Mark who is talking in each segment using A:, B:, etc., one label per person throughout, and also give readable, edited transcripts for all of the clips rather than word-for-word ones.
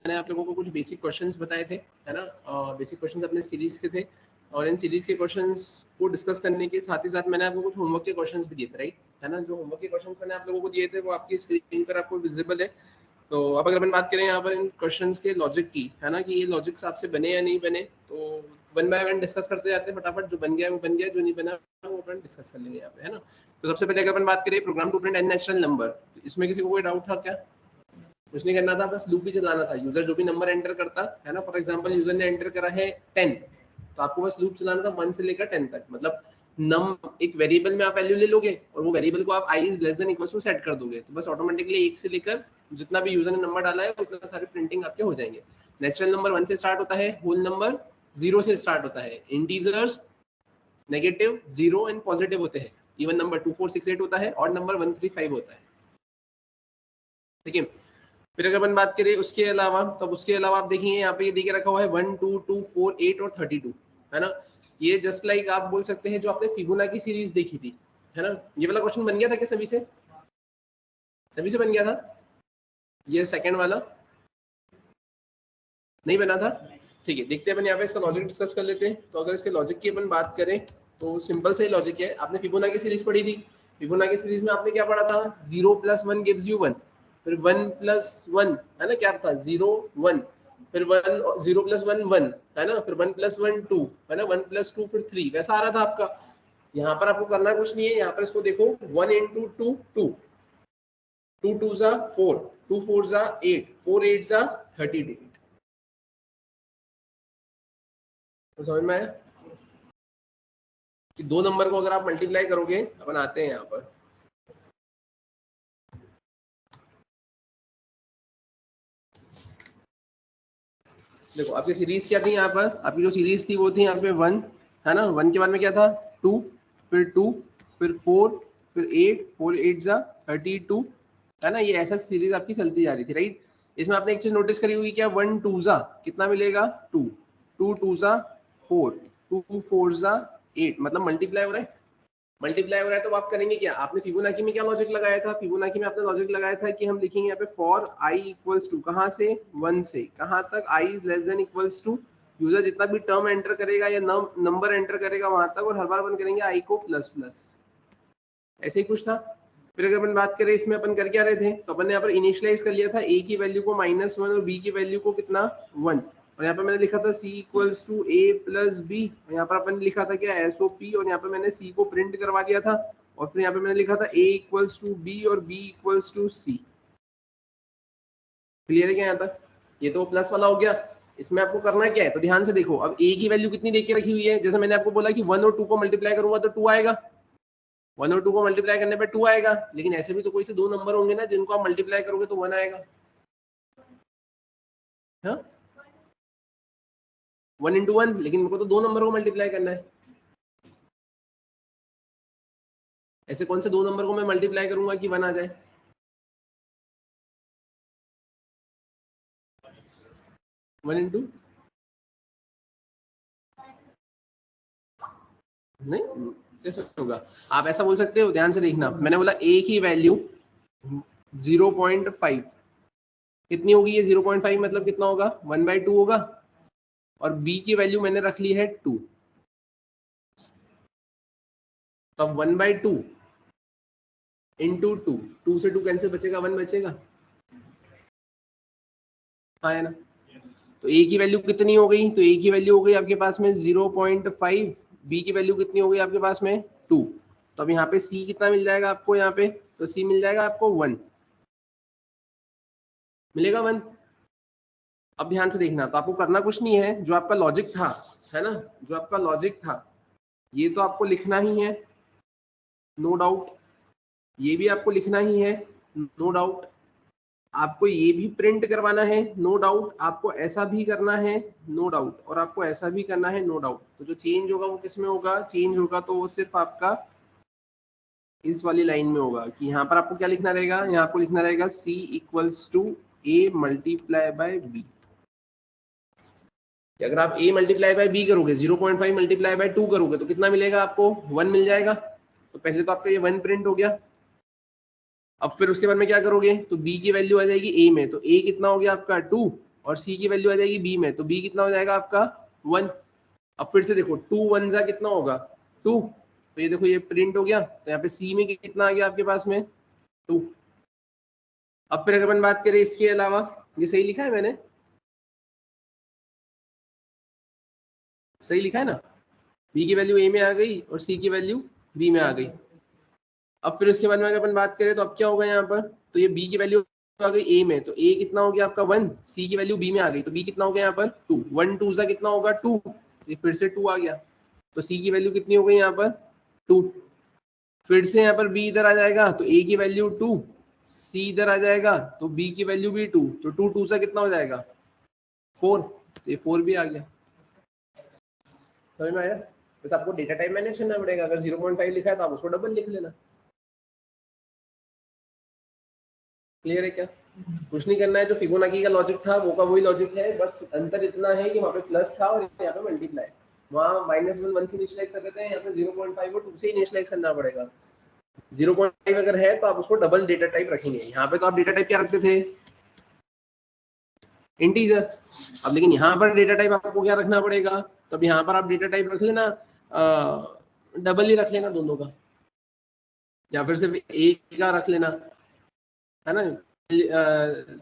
A: मैंने आप लोगों को कुछ बेसिक क्वेश्चंस बताए थे, है ना, बेसिक क्वेश्चंस अपने सीरीज के थे, और इन सीरीज के क्वेश्चंस को डिस्कस करने के साथ ही साथ मैंने आपको कुछ होमवर्क के क्वेश्चंस भी दिए थे, राइट, है ना। जो होमवर्क के क्वेश्चंस मैंने आप लोगों को दिए थे वो आपकी स्क्रीन पर आपको विजिबल है। तो अब अगर अपन बात करें यहाँ पर इन क्वेश्चंस के लॉजिक की, है ना, कि ये लॉजिक्स आपसे बने या नहीं बने, तो वन बाय वन डिस्कस करते जाते हैं फटाफट। जो बन गया वो बन गया, जो नहीं बना वो अपन डिस्कस कर लेंगे यहाँ पे, है ना। तो सबसे पहले अगर अपन बात करें program to print an natural number, इसमें किसी को कोई डाउट था क्या? कुछ नहीं करना था, बस लूप ही चलाना था। यूजर जो भी नंबर एंटर करता है ना, फॉर एग्जांपल यूजर ने एंटर करा है 10, तो आपको बस लूप चलाना था 1 से लेकर 10 तक। मतलब नम एक वेरिएबल में आप वैल्यू ले लोगे और वो वेरिएबल को आप i is less than equal to set कर दोगे, तो बस ऑटोमेटिकली 1 से लेकर जितना भी यूजर ने नंबर डाला है उतना सारे प्रिंटिंग आपके हो जाएंगे। नेचुरल नंबर 1 से स्टार्ट होता है, होल नंबर 0 से स्टार्ट होता है, इंटीजर्स नेगेटिव 0 एंड पॉजिटिव होते हैं, इवन नंबर 2468 होता है, ऑड नंबर 135 होता है, ठीक है। फिर अगर अपन बात करें उसके अलावा, तो उसके अलावा आप देखिए यहाँ पे ये देके रखा हुआ है 1 2 2 4 8 और 32, है ना। ये जस्ट लाइक आप बोल सकते हैं जो आपने फिबोनाची सीरीज देखी थी, है ना। ये वाला क्वेश्चन बन गया था क्या सभी से? सभी से बन गया था? ये सेकंड वाला नहीं बना था? ठीक है, देखते हैं अपन यहाँ पे इसका लॉजिक डिस्कस कर लेते हैं। तो अगर इसके लॉजिक की अपन बात करें तो सिंपल से लॉजिक है। आपने फिबोनाची सीरीज पढ़ी थी, फिबोनाची सीरीज में आपने क्या पढ़ा था? 0 + 1 गिव्स यू 1, फिर 1 + 1, है ना, क्या था? 0 1, फिर 1 0 + 1 1, है ना, फिर 1 + 1 2, है ना, 1 + 2 फिर 3, वैसा आ रहा था आपका। यहाँ पर आपको करना कुछ नहीं है, यहाँ पर इसको देखो 1 × 2 2, 2 2 ज़ा 4, 2 4 ज़ा 8, 4 8 ज़ा 32। तो समझ में आया कि दो नंबर को अगर आप मल्टीप्लाई करोगे, अपन आते हैं यहाँ पर, देखो आपकी सीरीज क्या थी यहाँ पर? आपकी जो सीरीज थी वो थी यहाँ पे 1, है ना, 1 के बाद में क्या था? 2, फिर 2, फिर 4, फिर 8, 4 8 ज़ा 32, है ना। ये ऐसा सीरीज आपकी चलती जा रही थी, राइट। इसमें आपने एक चीज नोटिस करी होगी क्या? 1 2 ज़ा कितना मिलेगा? 2, 2 2 ज़ा 4, 2 4 ज़ा 8, मतलब मल्टीप्लाई हो रहा है। मल्टीप्लाई हो रहा है तो आप करेंगे क्या? आपने फिबोनाची में क्या लॉजिक लगाया था? फिबोनाची में आपने लॉजिक लगाया था कि हम लिखेंगे यहाँ पे फॉर i इक्वल्स टू, कहाँ से? 1 से कहाँ तक? i is less than equals to, user जितना भी टर्म एंटर करेगा या नंबर एंटर करेगा वहां तक, और हर बार अपन करेंगे i को प्लस प्लस, ऐसे ही कुछ था। फिर अगर अपन बात करें इसमें अपन कर क्या रहे थे, तो अपन ने यहाँ पर इनिशियलाइज कर लिया था a की वैल्यू को -1 और b की वैल्यू को कितना? 1, और यहाँ पर मैंने लिखा था c equals to a + b, और यहाँ पर अपन ने लिखा था क्या? SOP, और यहाँ पर मैंने c को प्रिंट करवा दिया था, और फिर यहाँ पे मैंने लिखा था a इक्वल्स टू b और b equals to c। Clear है क्या यहाँ तक? ये तो प्लस वाला हो गया। इसमें आपको करना क्या है, तो ध्यान से देखो। अब a की वैल्यू कितनी देख के रखी हुई है? जैसे मैंने आपको बोला कि 1 और 2 को मल्टीप्लाई करूंगा तो 2 आएगा, 1 और 2 को मल्टीप्लाई करने पे 2 आएगा, लेकिन ऐसे भी तो कोई से दो नंबर होंगे ना जिनको आप मल्टीप्लाई करोगे तो 1 आएगा, हाँ, 1 × 1, लेकिन मेरे को तो दो नंबर को मल्टीप्लाई करना है। ऐसे कौन से दो नंबर को मैं मल्टीप्लाई करूंगा कि 1 आ जाए? वन इंटू नहीं, कैसे होगा? आप ऐसा बोल सकते हो, ध्यान से देखना। मैंने बोला a की वैल्यू 0.5 कितनी होगी? ये 0.5 मतलब कितना होगा? 1/2 होगा, और b की वैल्यू मैंने रख ली है 2, तो 1/2 इंटू 2, 2 से 2 कैंसिल, बचेगा 1 बचेगा, हाँ है ना। तो a की वैल्यू कितनी हो गई? तो a की वैल्यू हो गई आपके पास में 0.5, b की वैल्यू कितनी हो गई आपके पास में? 2। तो अब यहाँ पे c कितना मिल जाएगा आपको? यहाँ पे तो c मिल जाएगा आपको 1, मिलेगा 1। अब ध्यान से देखना, तो आपको करना कुछ नहीं है, जो आपका लॉजिक था, है ना, जो आपका लॉजिक था ये तो आपको लिखना ही है, नो डाउट, ये भी आपको लिखना ही है, नो डाउट, आपको ये भी प्रिंट करवाना है, नो डाउट, आपको ऐसा भी करना है, नो डाउट, और आपको ऐसा भी करना है, नो डाउट। तो जो चेंज होगा वो किसमें होगा? चेंज होगा तो वो सिर्फ आपका इस वाली लाइन में होगा, कि यहाँ पर आपको क्या लिखना रहेगा? यहाँ आपको लिखना रहेगा c equals to a multiply by b। अगर आप a मल्टीप्लाई बाय b करोगे, 0.5 मल्टीप्लाई बाय 2 करोगे तो कितना मिलेगा आपको? 1 मिल जाएगा। तो पहले तो आपका ये 1 प्रिंट हो गया। अब फिर उसके बाद में क्या करोगे? तो b की वैल्यू आ जाएगी a में, तो a कितना हो गया आपका? 2, और सी की वैल्यू आ जाएगी बी में, तो बी कितना हो जाएगा आपका 1। अब फिर से देखो 2 1 जा कितना होगा 2, तो ये देखो ये प्रिंट हो गया, तो यहाँ पे सी में कितना आ गया आपके पास में 2। अब फिर अगर अपन बात करें इसके अलावा, ये सही लिखा है मैंने, सही लिखा है ना, बी की वैल्यू ए में आ गई और सी की वैल्यू बी में आ गई। अब फिर उसके बाद में अगर अपन बात करें तो अब क्या होगा यहाँ पर, तो ये बी की वैल्यू आ गई ए में, तो ए कितना हो गया आपका 1, सी की वैल्यू बी में आ गई, तो बी कितना हो गया यहाँ पर 2, 1 2 सा कितना होगा 2, ये फिर से 2 आ गया, तो सी की वैल्यू कितनी हो गई यहाँ पर 2। फिर से यहाँ पर बी इधर आ जाएगा, तो ए की वैल्यू 2, सी इधर आ जाएगा तो बी की वैल्यू भी 2, तो 2 2 सा कितना हो जाएगा 4, ये 4 भी आ गया। समझ में आया? तो आपको डेटा टाइप मैनेज करना पड़ेगा, अगर 0.5 लिखा है तो आप उसको डबल लिख लेना। क्लियर है क्या? कुछ नहीं करना है, जो फिबोनाची का लॉजिक था वो का वही लॉजिक है, बस अंतर इतना है कि वहाँ पे प्लस था और यहाँ पे मल्टीप्लाई, वहाँ -1 1 से इनिशियलाइज कर देते हैं, यहाँ पे 0.5 और 2 से इनिशियलाइज करना पड़ेगा। 0.5 अगर है तो आप उसको डबल डेटा टाइप रखेंगे। यहाँ पे तो आप डेटा टाइप क्या रखते थे, इंटीजर। अब लेकिन यहाँ पर डेटा टाइप आपको क्या रखना पड़ेगा, तो अब यहाँ पर आप डेटा टाइप रख लेना डबल ही रख लेना दोनों का, या फिर सिर्फ एक का रख लेना, है ना,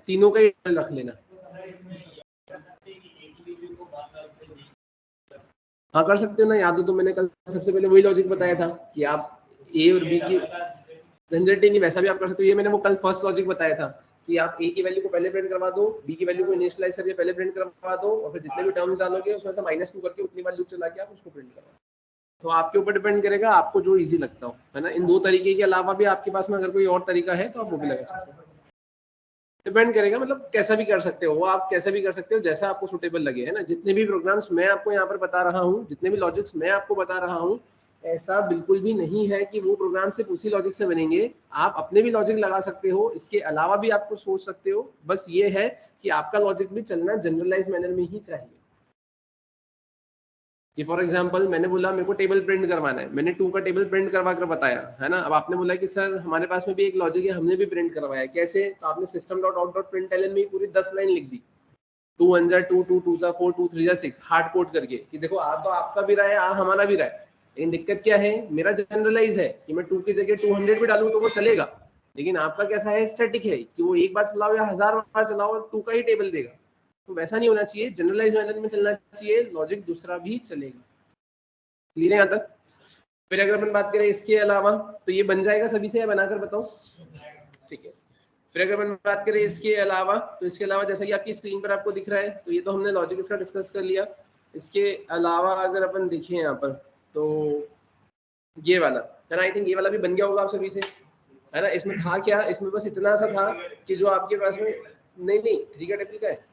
A: तीनों का ही रख लेना। हाँ कर सकते हो ना, याद हो तो मैंने कल सबसे पहले वही लॉजिक बताया था कि आप ए और बी की झंझट ही नहीं, वैसा भी आप कर सकते हो। ये मैंने वो कल फर्स्ट लॉजिक बताया था कि आप ए की वैल्यू को पहले प्रिंट करवा दो, बी की वैल्यू को इनिशियलाइज करके पहले प्रिंट करवा दो, और फिर जितने भी टर्म्स डालोगे उसमें से -2 करके उतनी वैल्यू चला के आप उसको प्रिंट करवा। तो आपके ऊपर डिपेंड करेगा, आपको जो इजी लगता हो, है ना। इन दो तरीके के अलावा भी आपके पास में अगर कोई और तरीका है तो आप वो भी लगा सकते हो, डिपेंड करेगा, मतलब कैसा भी कर सकते हो, वो आप कैसे भी कर सकते हो जैसा आपको सुटेबल लगे, है ना। जितने भी प्रोग्राम्स मैं आपको यहाँ पर बता रहा हूँ, जितने भी लॉजिक्स मैं आपको बता रहा हूँ, ऐसा बिल्कुल भी नहीं है कि वो प्रोग्राम सिर्फ उसी लॉजिक से बनेंगे। आप अपने भी लॉजिक लगा सकते हो, इसके अलावा भी आपको सोच सकते हो, बस ये है कि आपका लॉजिक भी चलना जनरलाइज मैनर में ही चाहिए। कि फॉर एग्जांपल मैंने बोला मेरे को टेबल प्रिंट करवाना है, मैंने 2 का टेबल प्रिंट करवा कर बताया, है ना। अब आपने बोला कि सर हमारे पास में भी एक लॉजिक है, हमने भी प्रिंट करवाया, कैसे, तो आपने system.out.println में पूरी 10 लाइन लिख दी, 2 1 जा 2 2 2 जा 4 2 3 जा 6 हार्ड कोड करके, कि देखो आ तो आपका भी रहा है, आ हमारा भी रहा है, लेकिन दिक्कत क्या है, मेरा जनरलाइज है कि मैं 2 की जगह 200 भी डालूं तो वो चलेगा, लेकिन आपका कैसा है, स्टैटिक है कि वो एक बार चलाओ या 1000 बार चलाओ 2 का ही टेबल देगा। तो वैसा नहीं होना चाहिए, जनरलाइज मैनर में चलना चाहिए, लॉजिक दूसरा भी चलेगा। क्लियर है यहाँ तक? फिर अगर अपन बात करें इसके अलावा, तो ये बन जाएगा सभी से, या बनाकर बताओ, ठीक है। फिर अगर अपन बात करें इसके अलावा, तो इसके अलावा जैसा कि आपकी स्क्रीन पर आपको दिख रहा है, तो ये तो हमने लॉजिक इसका डिस्कस कर लिया। इसके अलावा अगर अपन देखें यहाँ पर, तो ये वाला, है ना, आई थिंक ये वाला भी बन गया होगा आप सभी से, है ना। इसमें था क्या, इसमें बस इतना सा था कि जो आपके पास में, नहीं नहीं 3 का टेबल का है,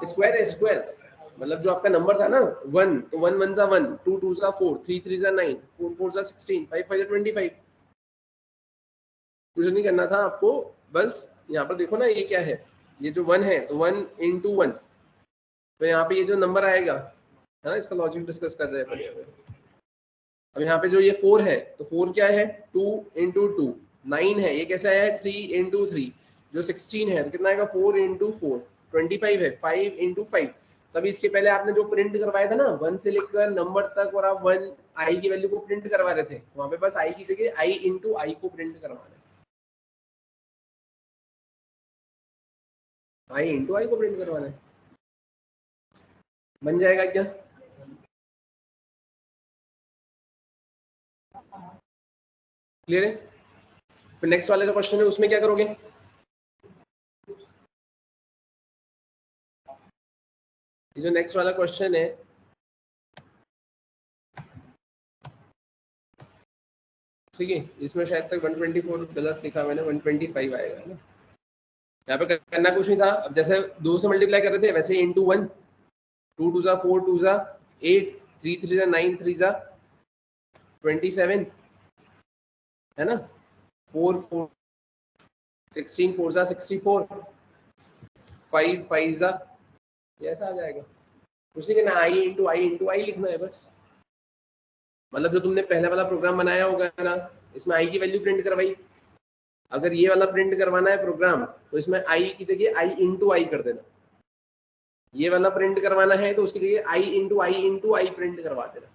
A: स्क्वायर है, स्क्वायर, मतलब जो आपका नंबर था ना 1, तो 1 1 जा 1, 2 2 जा 4, 3 3 जा 9, 4 4 जा 16, 5 5 जा 25। कुछ नहीं करना था आपको, बस यहाँ पर देखो ना, ये क्या है, ये जो 1 है तो 1 into 1, तो यहाँ पे ये जो नंबर आएगा, है ना, इसका लॉजिक डिस्कस कर रहे हैं। अब यहाँ पे जो ये 4 है, तो 4 क्या है, 2 into 2, 9 है, ये कैसा है 3 into 3, जो 16 है तो कितना आएगा 4 into 4, 25 है, 5 into 5। तभी इसके पहले आपने जो प्रिंट करवाया था ना 1 से लेकर नंबर तक, और आप 1 आई की वैल्यू को प्रिंट करवा रहे थे, वहां पे बस आई की जगह आई into आई को प्रिंट करवाना है, आई into आई को प्रिंट करवाना है। बन जाएगा क्या? क्लियर है? फिर नेक्स्ट वाले जो क्वेश्चन है उसमें क्या करोगे, ये जो नेक्स्ट वाला क्वेश्चन है, ठीक है, इसमें शायद तक 124 गलत लिखा मैंने, 125 आएगा ना। यहाँ पे करना कुछ नहीं था, अब जैसे 2 से मल्टीप्लाई कर रहे थे वैसे into 1, 2 2 जा 4 2 जा 8, 3 3 जा 9, 3 जा 27, है ना, 4 4 16 4 जा 64, 5 5 जा, ये ऐसा आ जाएगा। कुछ नहीं करना, आई इंटू आई लिखना है बस। मतलब जो तुमने पहले वाला प्रोग्राम बनाया होगा ना, इसमें आई की वैल्यू प्रिंट करवाई, अगर ये वाला प्रिंट करवाना है प्रोग्राम तो इसमें आई की जगह आई इंटू आई कर देना, ये वाला प्रिंट करवाना है तो उसकी जगह i प्रिंट करवा देना।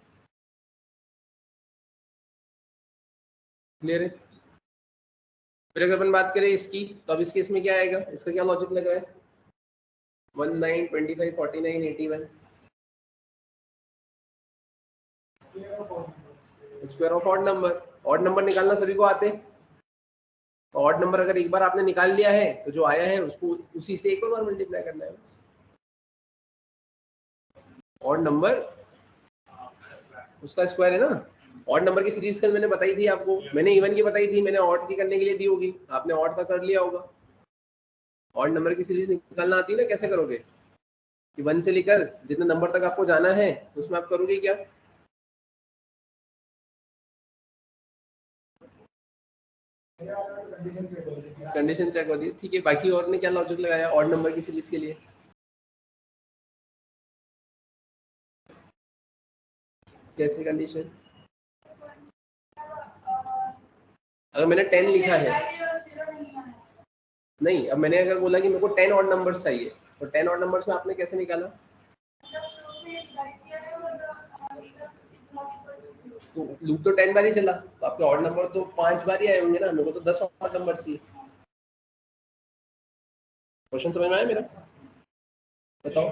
A: क्लियर है? फिर अगर अपन बात करें इसकी, तो अब इस केस में क्या आएगा, इसका क्या लॉजिक लगा है, 19, 25, 49, 81 square of odd number. Odd number निकालना सभी को आते हैं। ऑड नंबर अगर एक बार आपने निकाल लिया है तो जो आया है उसको उसी से एक और बार मल्टीप्लाई करना है बस। ऑड नंबर उसका स्क्वायर है ना। ऑड नंबर की सीरीज कल मैंने बताई थी आपको, मैंने इवन की बताई थी, मैंने ऑड की करने के लिए दी होगी, आपने ऑड का कर लिया होगा। ऑड नंबर की सीरीज निकालना आती है ना, कैसे करोगे कि 1 से लेकर जितने नंबर तक आपको जाना है तो उसमें आप करोगे क्या, कंडीशन चेक होती है। ठीक है, बाकी और ने क्या लॉजिक लगाया ऑड नंबर की सीरीज के लिए, कैसे कंडीशन, अगर मैंने 10 लिखा है, नहीं अब मैंने अगर बोला कि मेरे को 10 ऑड नंबर्स चाहिए, तो 10 ऑड नंबर्स में आपने कैसे निकाला, तो लूप तो 10 बार ही चला, तो आपके ऑड नंबर तो 5 बार ही आए होंगे ना, मेरे को तो 10 ऑड नंबर चाहिए। क्वेश्चन समझ में आया मेरा, बताओ।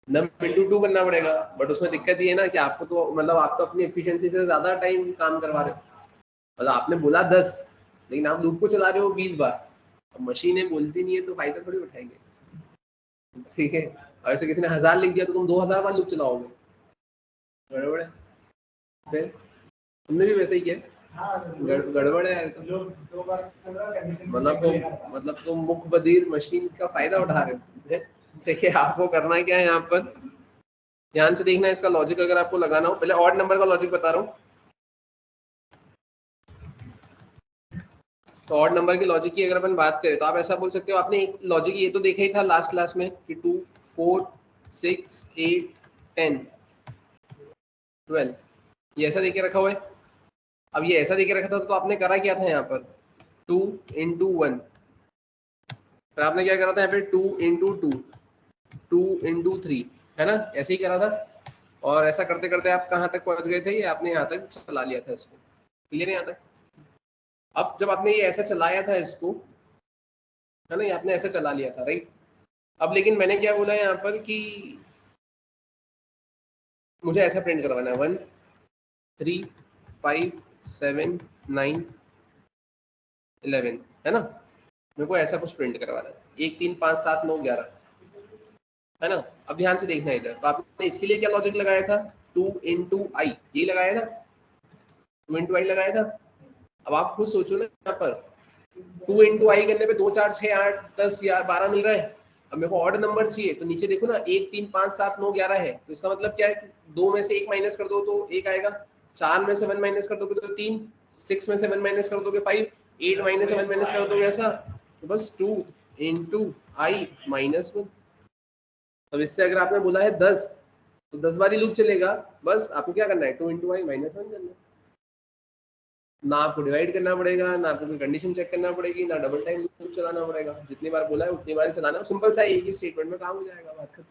A: नम इंटू 2 करना पड़ेगा, बट उसमें दिक्कत ये है ना कि आपको तो मतलब आप तो अपनी एफिशिएंसी से ज्यादा टाइम काम करवा रहे हो। मतलब आपने बोला 10, लेकिन आप लूप को चला रहे हो 20 बार। अब मशीनें बोलती नहीं है तो फायदा थोड़ी उठाएंगे, ठीक है। और ऐसे किसी ने 1000 लिख दिया तो तुम 2000 बार लूप चलाओगे, गड़बड़ है। फिर तुमने भी वैसे ही किया, गड़बड़ है यार तो। मतलब तुम मुख बधिर मशीन का फायदा उठा रहे हो। देखिए आपको करना है क्या है यहाँ पर, ध्यान से देखना है इसका लॉजिक अगर आपको लगाना हो। पहले ऑड नंबर का लॉजिक बता रहा हूँ। तो ऑड नंबर की लॉजिक की अगर अपन बात करें तो आप ऐसा बोल सकते हो, आपने एक लॉजिक ये तो देखा ही था लास्ट क्लास में कि 2, 4, 6, 8, 10, 12 ये ऐसा देके रखा हुआ है। अब ये ऐसा देके रखा था तो आपने करा क्या था यहाँ पर, 2 into 1, फिर आपने क्या करा था यहाँ पे 2 into 2, 2 into 3, है ना, ऐसे ही करा था। और ऐसा करते करते आप कहाँ तक पहुंच गए थे, ये आपने यहाँ तक चला लिया था इसको, क्लियर है यहाँ तक। अब जब आपने ये ऐसा चलाया था इसको, है ना, ये आपने ऐसा चला लिया था, राइट। अब लेकिन मैंने क्या बोला यहाँ पर कि मुझे ऐसा प्रिंट करवाना है 1, 3, 5, 7, 9, 11, है ना, मेरे को ऐसा कुछ प्रिंट करवाना है, 1, 3, 5, 7, 9, 11, है ना। अब ध्यान से देखना इधर, तो आपने इसके लिए क्या लॉजिक लगाया था, 2 into i, ये लगाया था, 2 into i लगाया था। अब आप खुद सोचो ना यहाँ पर 2 into i करने पे 2, 4, 6, 8, 10, 12 मिल रहा है। अब मेरे को ऑड नंबर चाहिए, तो नीचे देखो ना 1, 3, 5, 7, 9, 11 है, तो इसका मतलब क्या है कि 2 में से 1 माइनस कर दो तो 1 आएगा, 4 में से 1 माइनस कर दोगे तो 3, 6 में से 1 माइनस कर दोगे 5, 8 माइनस 1 माइनस कर दोगे ऐसा, तो बस 2 into i माइनस 1। अब इससे अगर आपने बोला है 10, तो 10 बार ही लूप चलेगा, बस आपको क्या करना है 2 into i माइनस 1 करना है। ना आपको डिवाइड करना पड़ेगा, ना आपको कोई कंडीशन चेक करना पड़ेगी, ना डबल टाइम लूप चलाना पड़ेगा, जितनी बार बोला है उतनी बार ही चलाना, सिंपल सा एक ही स्टेटमेंट में काम हो जाएगा, बात खत्म।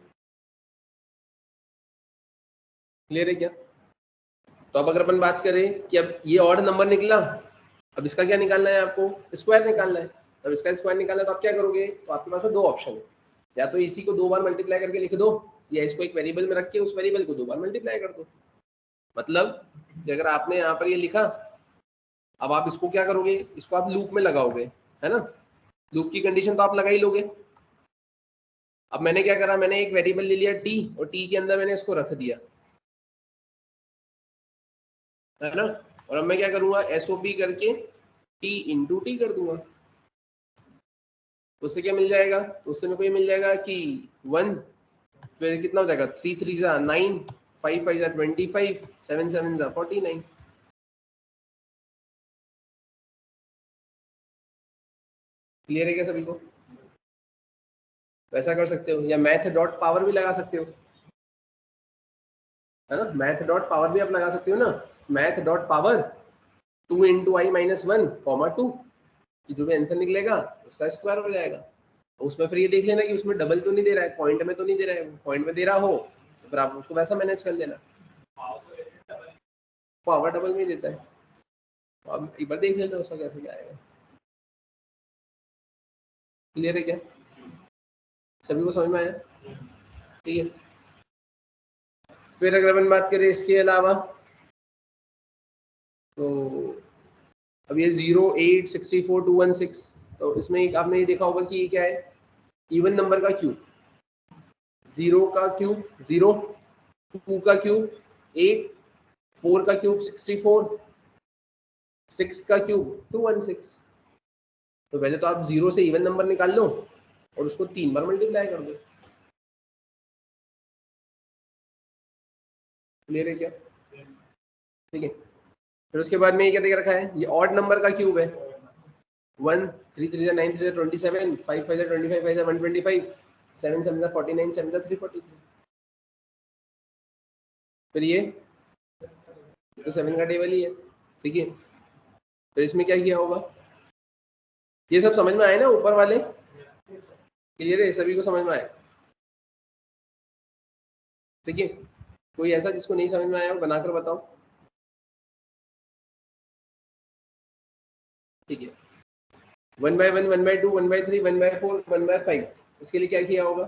A: क्लियर है क्या। तो अब अगर अपन बात करें कि अब ये ऑड नंबर निकला, अब इसका क्या निकालना है आपको, स्क्वायर निकालना है। अब इसका स्क्वायर निकालना है तो आप क्या करोगे, तो आपके पास में दो ऑप्शन है, या तो इसी को 2 बार मल्टीप्लाई करके लिख दो, या इसको एक वेरिएबल में रख के उस वेरिएबल को 2 बार मल्टीप्लाई कर दो। मतलब कि अगर आपने यहाँ पर ये लिखा, अब आप इसको क्या करोगे, इसको आप लूप में लगाओगे, है ना, लूप की कंडीशन तो आप लगा ही लोगे। अब मैंने क्या करा, मैंने एक वेरिएबल ले लिया टी, और टी के अंदर मैंने इसको रख दिया, है ना। और अब मैं क्या करूंगा, एसओपी करके टी इंटू टी कर दूंगा, उससे क्या मिल जाएगा, तो उससे मेरे को ये मिल जाएगा कि 1, फिर कितना हो जाएगा, 3 3 जा 9, 5 5 जा 25, 7 7 जा 49। क्लियर है क्या सभी को। वैसा कर सकते हो, या मैथ डॉट पावर भी लगा सकते हो, है ना, मैथ डॉट पावर भी आप लगा सकते हो ना, math dot power 2 into i minus 1, 2, जो भी आंसर निकलेगा उसका स्क्वायर हो जाएगा। उसमें फिर ये देख लेना कि उसमें डबल तो नहीं दे रहा है, पॉइंट में तो नहीं दे रहा है, पॉइंट में दे रहा हो तो फिर आप उसको वैसा मैनेज कर लेना। पावर डबल में देता है, तो अब एक बार देख लेना उसका कैसे क्या आएगा। क्लियर है क्या, सभी को समझ में आया? ठीक है, फिर अगर अपन बात करें इसके अलावा तो अब ये 0, 8, 64, 216, तो इसमें एक आपने ये देखा होगा कि ये क्या है, इवन नंबर का क्यूब, 0 का क्यूब 0, 2 का क्यूब 8, 4 का क्यूब 64, 6 का क्यूब 216। तो पहले तो आप 0 से इवन नंबर निकाल लो और उसको 3 बार मल्टीप्लाई कर दो। क्लियर है क्या? ठीक है, फिर उसके बाद में ये क्या दे रखा है, ये ऑड नंबर का क्यूब है, 1, 3 3 9 3 27, 5 5 25 5 125, 7 7 49, 7 343। फिर ये तो 7 का टेबल ही है। ठीक है, फिर इसमें क्या किया होगा, ये सब समझ में आए ना ऊपर वाले? क्लियर है, सभी को समझ में आए? ठीक है, कोई ऐसा जिसको नहीं समझ में आया हो बनाकर बताओ। ठीक है, 1/1, 1/2, 1/3, 1/4, 1/5, इसके लिए क्या किया होगा,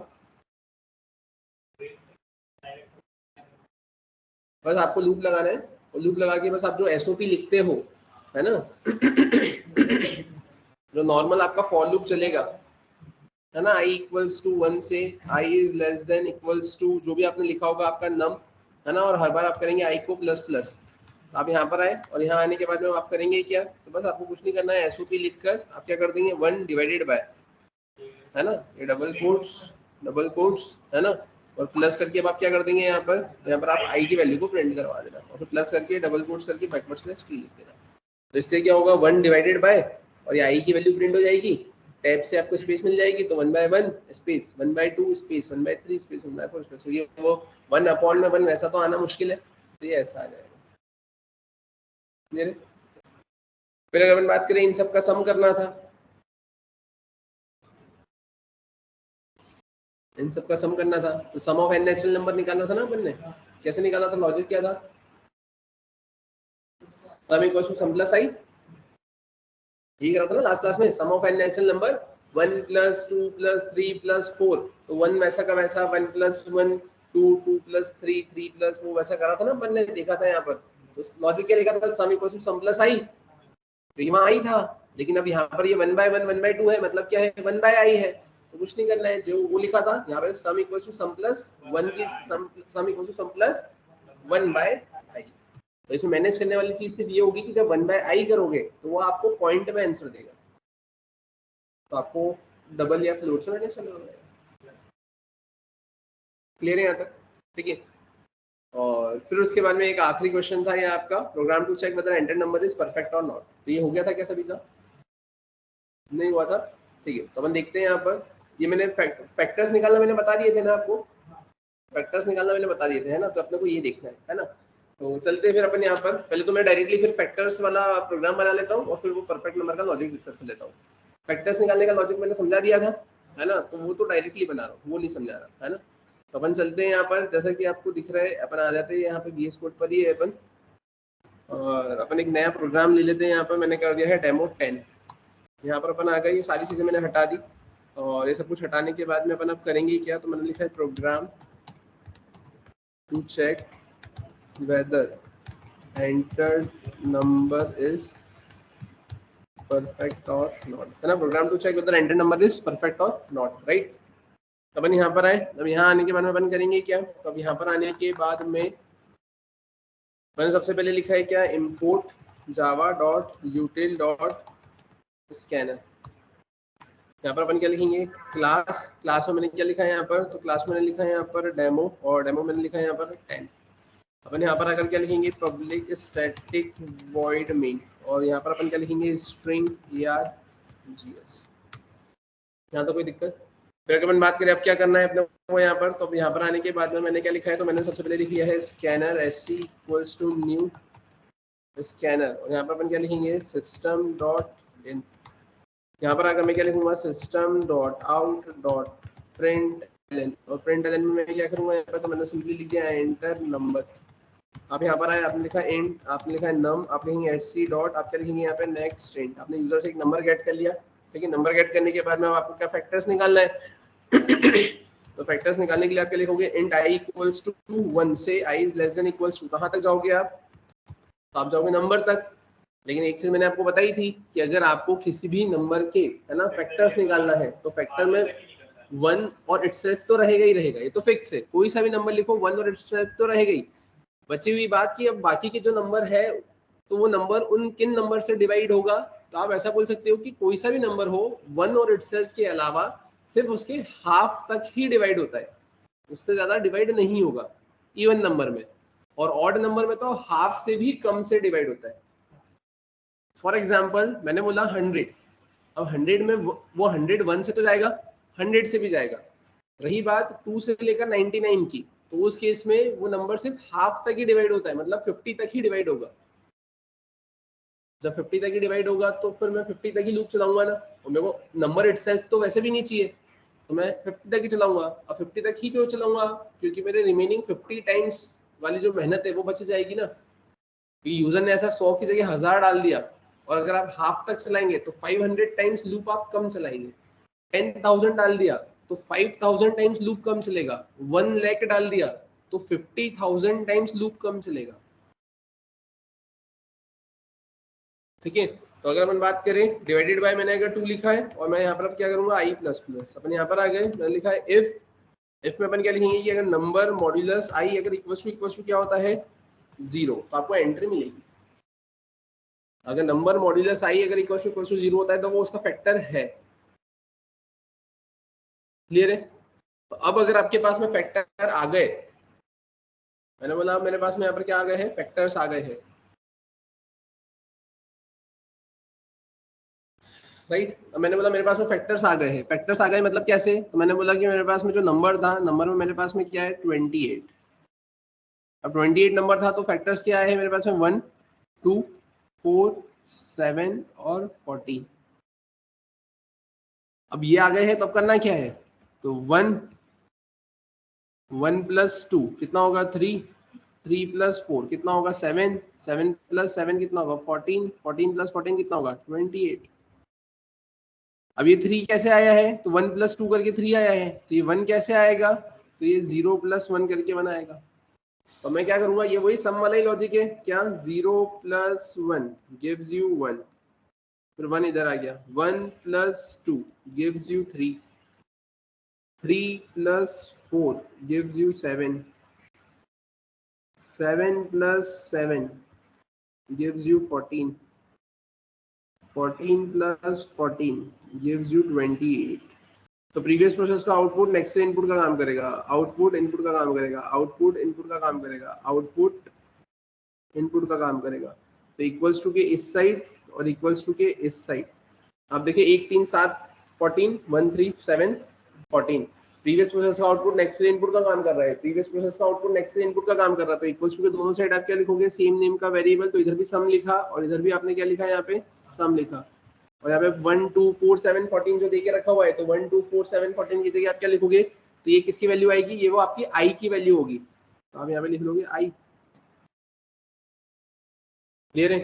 A: बस आपको लूप लगाना है और लूप लगा के बस आप जो एसओपी लिखते हो, है ना, जो नॉर्मल आपका फॉर लूप चलेगा, है ना, i इक्वल्स टू 1 से i is less than equals to जो भी आपने लिखा होगा आपका नम, है ना, और हर बार आप करेंगे i को प्लस प्लस। आप यहाँ पर आए और यहाँ आने के बाद में आप करेंगे क्या, तो बस आपको कुछ नहीं करना है, एसओपी लिखकर आप क्या कर देंगे, 1 डिवाइडेड बाय, है ना, ये डबल कोट्स, है ना, और प्लस करके अब आप क्या कर देंगे यहाँ पर आप i की वैल्यू को प्रिंट करवा देना और फिर प्लस करके डबल कोट्स करके बैकवर्ड स्लैश t लिख देना। तो इससे क्या होगा, 1 डिवाइडेड बाय, और ये i की वैल्यू प्रिंट हो जाएगी, टैब से आपको स्पेस मिल जाएगी, तो 1/1 स्पेस, 1/2 स्पेस, 1/3 स्पेस, 1/4 स्पेस, तो ये वो 1/1 वैसा तो आना मुश्किल है, तो ये ऐसा आ जाएगा। क्लियर है? फिर अगर अपन बात करें इन सब का सम करना था, इन सब का सम करना था, तो सम ऑफ एन नेचुरल नंबर निकालना था ना अपन ने, कैसे निकाला था, लॉजिक क्या था, sum equals to sum plus i, यही करा था ना लास्ट क्लास में, sum of n natural number 1 + 2 + 3 + 4, तो 1 वैसा का वैसा, 1 + 1 2, 2 + 3 3 + 4 वैसा करा था ना अपन ने, देखा था यहाँ पर, तो लॉजिक क्या लिखा था, sum equals to sum plus i, तो ये वहाँ आई था, लेकिन अब यहाँ पर ये 1/1 1/2 है, मतलब क्या है, 1/i है, तो कुछ नहीं करना है, जो वो लिखा था यहाँ पर sum equals to sum plus 1 की sum equals to sum plus 1/i। तो इसमें मैनेज करने वाली चीज सिर्फ ये होगी कि जब 1/i करोगे तो वो आपको पॉइंट में आंसर देगा, तो आपको डबल या फ्लोट से मैनेज करना होगा। क्लियर है यहाँ तक? ठीक है, और फिर उसके बाद में एक आखिरी क्वेश्चन था ये आपका, program to check whether enter number is perfect or not, तो ये हो गया था क्या सभी का, नहीं हुआ था? ठीक है, तो अपन देखते हैं यहाँ पर, ये मैंने फैक्टर्स निकालना मैंने बता दिए थे ना आपको, फैक्टर्स निकालना मैंने बता दिए थे, है ना, तो अपने को ये देखना है ना, तो चलते हैं फिर अपन यहाँ पर, पहले तो मैं डायरेक्टली फिर फैक्टर्स वाला प्रोग्राम बना लेता हूँ और फिर वो परफेक्ट नंबर का लॉजिक डिस्कस कर लेता हूँ। फैक्टर्स निकालने का लॉजिक मैंने समझा दिया था, है ना, तो वो तो डायरेक्टली बना रहा हूँ, वो नहीं समझा रहा, है ना। तो अपन चलते हैं यहाँ पर, जैसा कि आपको दिख रहा है, अपन आ जाते हैं यहाँ पे VS कोड पर ही है अपन, और अपन एक नया प्रोग्राम ले लेते हैं, यहाँ पर मैंने कर दिया है डेमो 10। यहाँ पर अपन आ गए, ये सारी चीज़ें मैंने हटा दी, और ये सब कुछ हटाने के बाद में अपन अब करेंगे क्या, तो मैंने लिखा है program to check whether entered number is perfect or not, है ना, program to check whether enter number is perfect or not, right. अपन यहाँ पर आए, अब यहाँ आने के बाद में अपन करेंगे क्या, तो अब यहाँ पर आने के बाद में मैंने सबसे पहले लिखा है क्या, import java.util.scanner। यहाँ पर अपन क्या लिखेंगे, क्लास में मैंने क्या लिखा है यहाँ पर, तो क्लास में मैंने लिखा है यहाँ पर डेमो, और डेमो मैंने लिखा है यहाँ पर 10। अपन यहाँ पर आकर क्या लिखेंगे, पब्लिक स्टैटिक वॉइड मेन, और यहाँ पर अपन क्या लिखेंगे, स्ट्रिंग args। यहाँ तो कोई दिक्कत? फिर अगर अपन बात करें अब क्या करना है अपने को यहाँ पर, तो यहाँ पर आने के बाद में मैंने क्या लिखा है, तो मैंने सबसे पहले लिख लिया है scanner sc equals to new scanner, और यहाँ पर अपन क्या लिखेंगे, system.in, यहाँ पर आकर मैं क्या लिखूंगा, system dot out dot println, और प्रिंट एलन में मैं क्या करूंगा, यहाँ पर तो मैंने सिंपली लिख दिया एंटर नंबर। आप यहाँ पर आए, आपने लिखा एंड, आपने लिखा है नम, आप लिखेंगे एससी डॉट, आप क्या लिखेंगे यहाँ पे नेक्स्ट एंड। आपने यूजर से एक नंबर गेट कर लिया, ठीक है। नंबर गेट करने के बाद में आपको क्या फैक्टर्स निकालना है तो फैक्टर्स निकालने के लिए आप क्या लिखोगे, इंट आई इक्वल्स टू 1 से i is less than equals to, कहाँ तक जाओगे आप, तो आप जाओगे नंबर तक। लेकिन एक चीज मैंने आपको बताई थी कि अगर आपको किसी भी नंबर के, है ना, फैक्टर्स निकालना है तो फैक्टर में 1 और इटसेल्फ तो रहेगा ही रहेगा, ये तो फिक्स है, कोई सा भी नंबर लिखो 1 और इटसेल्फ तो रहेगा ही। बची हुई बात की अब बाकी के जो नंबर है तो वो नंबर उन किन नंबर से डिवाइड होगा, तो आप ऐसा बोल सकते हो कि कोई सा भी नंबर हो 1 और इटसेल्फ के अलावा सिर्फ उसके हाफ तक ही डिवाइड होता है, उससे ज्यादा डिवाइड नहीं होगा इवन नंबर में, और ऑड नंबर में तो हाफ से भी कम से डिवाइड होता है। फॉर एग्जाम्पल मैंने बोला 100, अब 100 में वो 100 1 से तो जाएगा, 100 से भी जाएगा। रही बात 2 से लेकर 99 की, तो उस केस में वो नंबर सिर्फ हाफ तक ही डिवाइड होता है, मतलब 50 तक ही डिवाइड होगा। जब 50 तक ही डिवाइड होगा तो फिर मैं 50 तक ही लूप चलाऊंगा ना, और मेरे को नंबर इटसेल्फ तो वैसे भी नहीं चाहिए, तो मैं 50 तक ही चलाऊंगा। अब 50 तक ही क्यों चलाऊंगा, क्योंकि मेरे रिमेनिंग 50 टाइम्स वाली जो मेहनत है वो बच जाएगी ना। यूजर ने ऐसा 100 की जगह 1000 डाल दिया, और अगर आप हाफ तक चलाएंगे तो 500 टाइम्स लूप आप कम चलाएंगे। 10,000 डाल दिया तो 5,000 टाइम्स लूप कम चलेगा। 1 लाख डाल दिया तो 50,000 टाइम्स लूप कम चलेगा, ठीक है। तो अगर अपन बात करें डिवाइडेड बाय, मैंने अगर 2 लिखा है और मैं यहाँ पर अब क्या करूंगा आई प्लस प्लस, अपन यहाँ पर आ गए, मैंने लिखा है इफ में अपन क्या लिखेंगे कि अगर नंबर मॉड्यूलस आई अगर इक्वल टू क्या होता है 0, तो आपको एंट्री मिलेगी। अगर नंबर मॉड्यूलस आई अगर इक्वल टू 0 होता है तो वो उसका फैक्टर है। क्लियर है। तो अब अगर आपके पास में फैक्टर आ गए, मैंने बोला मेरे पास में यहाँ पर क्या आ गए हैं, फैक्टर्स आ गए हैं, राइट। तो मैंने बोला मेरे पास में फैक्टर्स आ गए हैं, फैक्टर्स आ गए मतलब कैसे, तो मैंने बोला कि मेरे पास में जो नंबर था, नंबर में मेरे पास में क्या है 28। अब 28 नंबर था तो फैक्टर्स क्या है मेरे पास में 1 2 4 7 और 14। अब ये आ गए हैं तो अब करना क्या है, तो 1 प्लस 2 कितना होगा 3, 3 प्लस 4 कितना होगा 7, 7 प्लस 7 कितना होगा 14, 14 प्लस 14 कितना होगा 28। अब ये 3 कैसे आया है, तो 1 प्लस 2 करके 3 आया है, तो ये 1 कैसे आएगा, तो ये 0 प्लस 1 करके 1 आएगा। तो मैं क्या करूंगा, ये वही सम वाला ही लॉजिक है क्या, 0 प्लस 1 गिव्स यू 1, फिर 1 इधर आ गया, 1 plus 2 gives you 3, 3 plus 4 gives you 7, 7 plus 7 gives you 14, 14 plus 14 gives you 28। तो प्रीवियस प्रोसेस का आउटपुट नेक्स्ट इनपुट का काम करेगा, आउटपुट इनपुट का काम करेगा, आउटपुट इनपुट का काम करेगा, आउटपुट इनपुट का काम करेगा। तो इक्वल्स टू के इस साइड और इक्वल्स टू के इस साइड, आप देखिए 1 3 7 14 1 3 7 14, प्रीवियस प्रोसेस का आउटपुट नेक्स्ट इनपुट का काम कर रहा है, प्रीवियस प्रोसेस का आउटपुट नेक्स्ट इनपुट का काम कर रहा है। तो इक्वल्स टू के दोनों साइड आप क्या लिखोगे, सेम नेम का वेरिएबल, तो इधर भी सम लिखा और इधर भी आपने क्या लिखा, यहाँ पे सम लिखा, और यहाँ पे 1 2 4 7 14 जो देके रखा हुआ है, तो 1 2 4 7 14 की जगह आप क्या लिखोगे, तो ये किसकी वैल्यू आएगी, ये वो आपकी आई की वैल्यू होगी, तो आप यहाँ पे लिख लोगे आई। क्लियर है।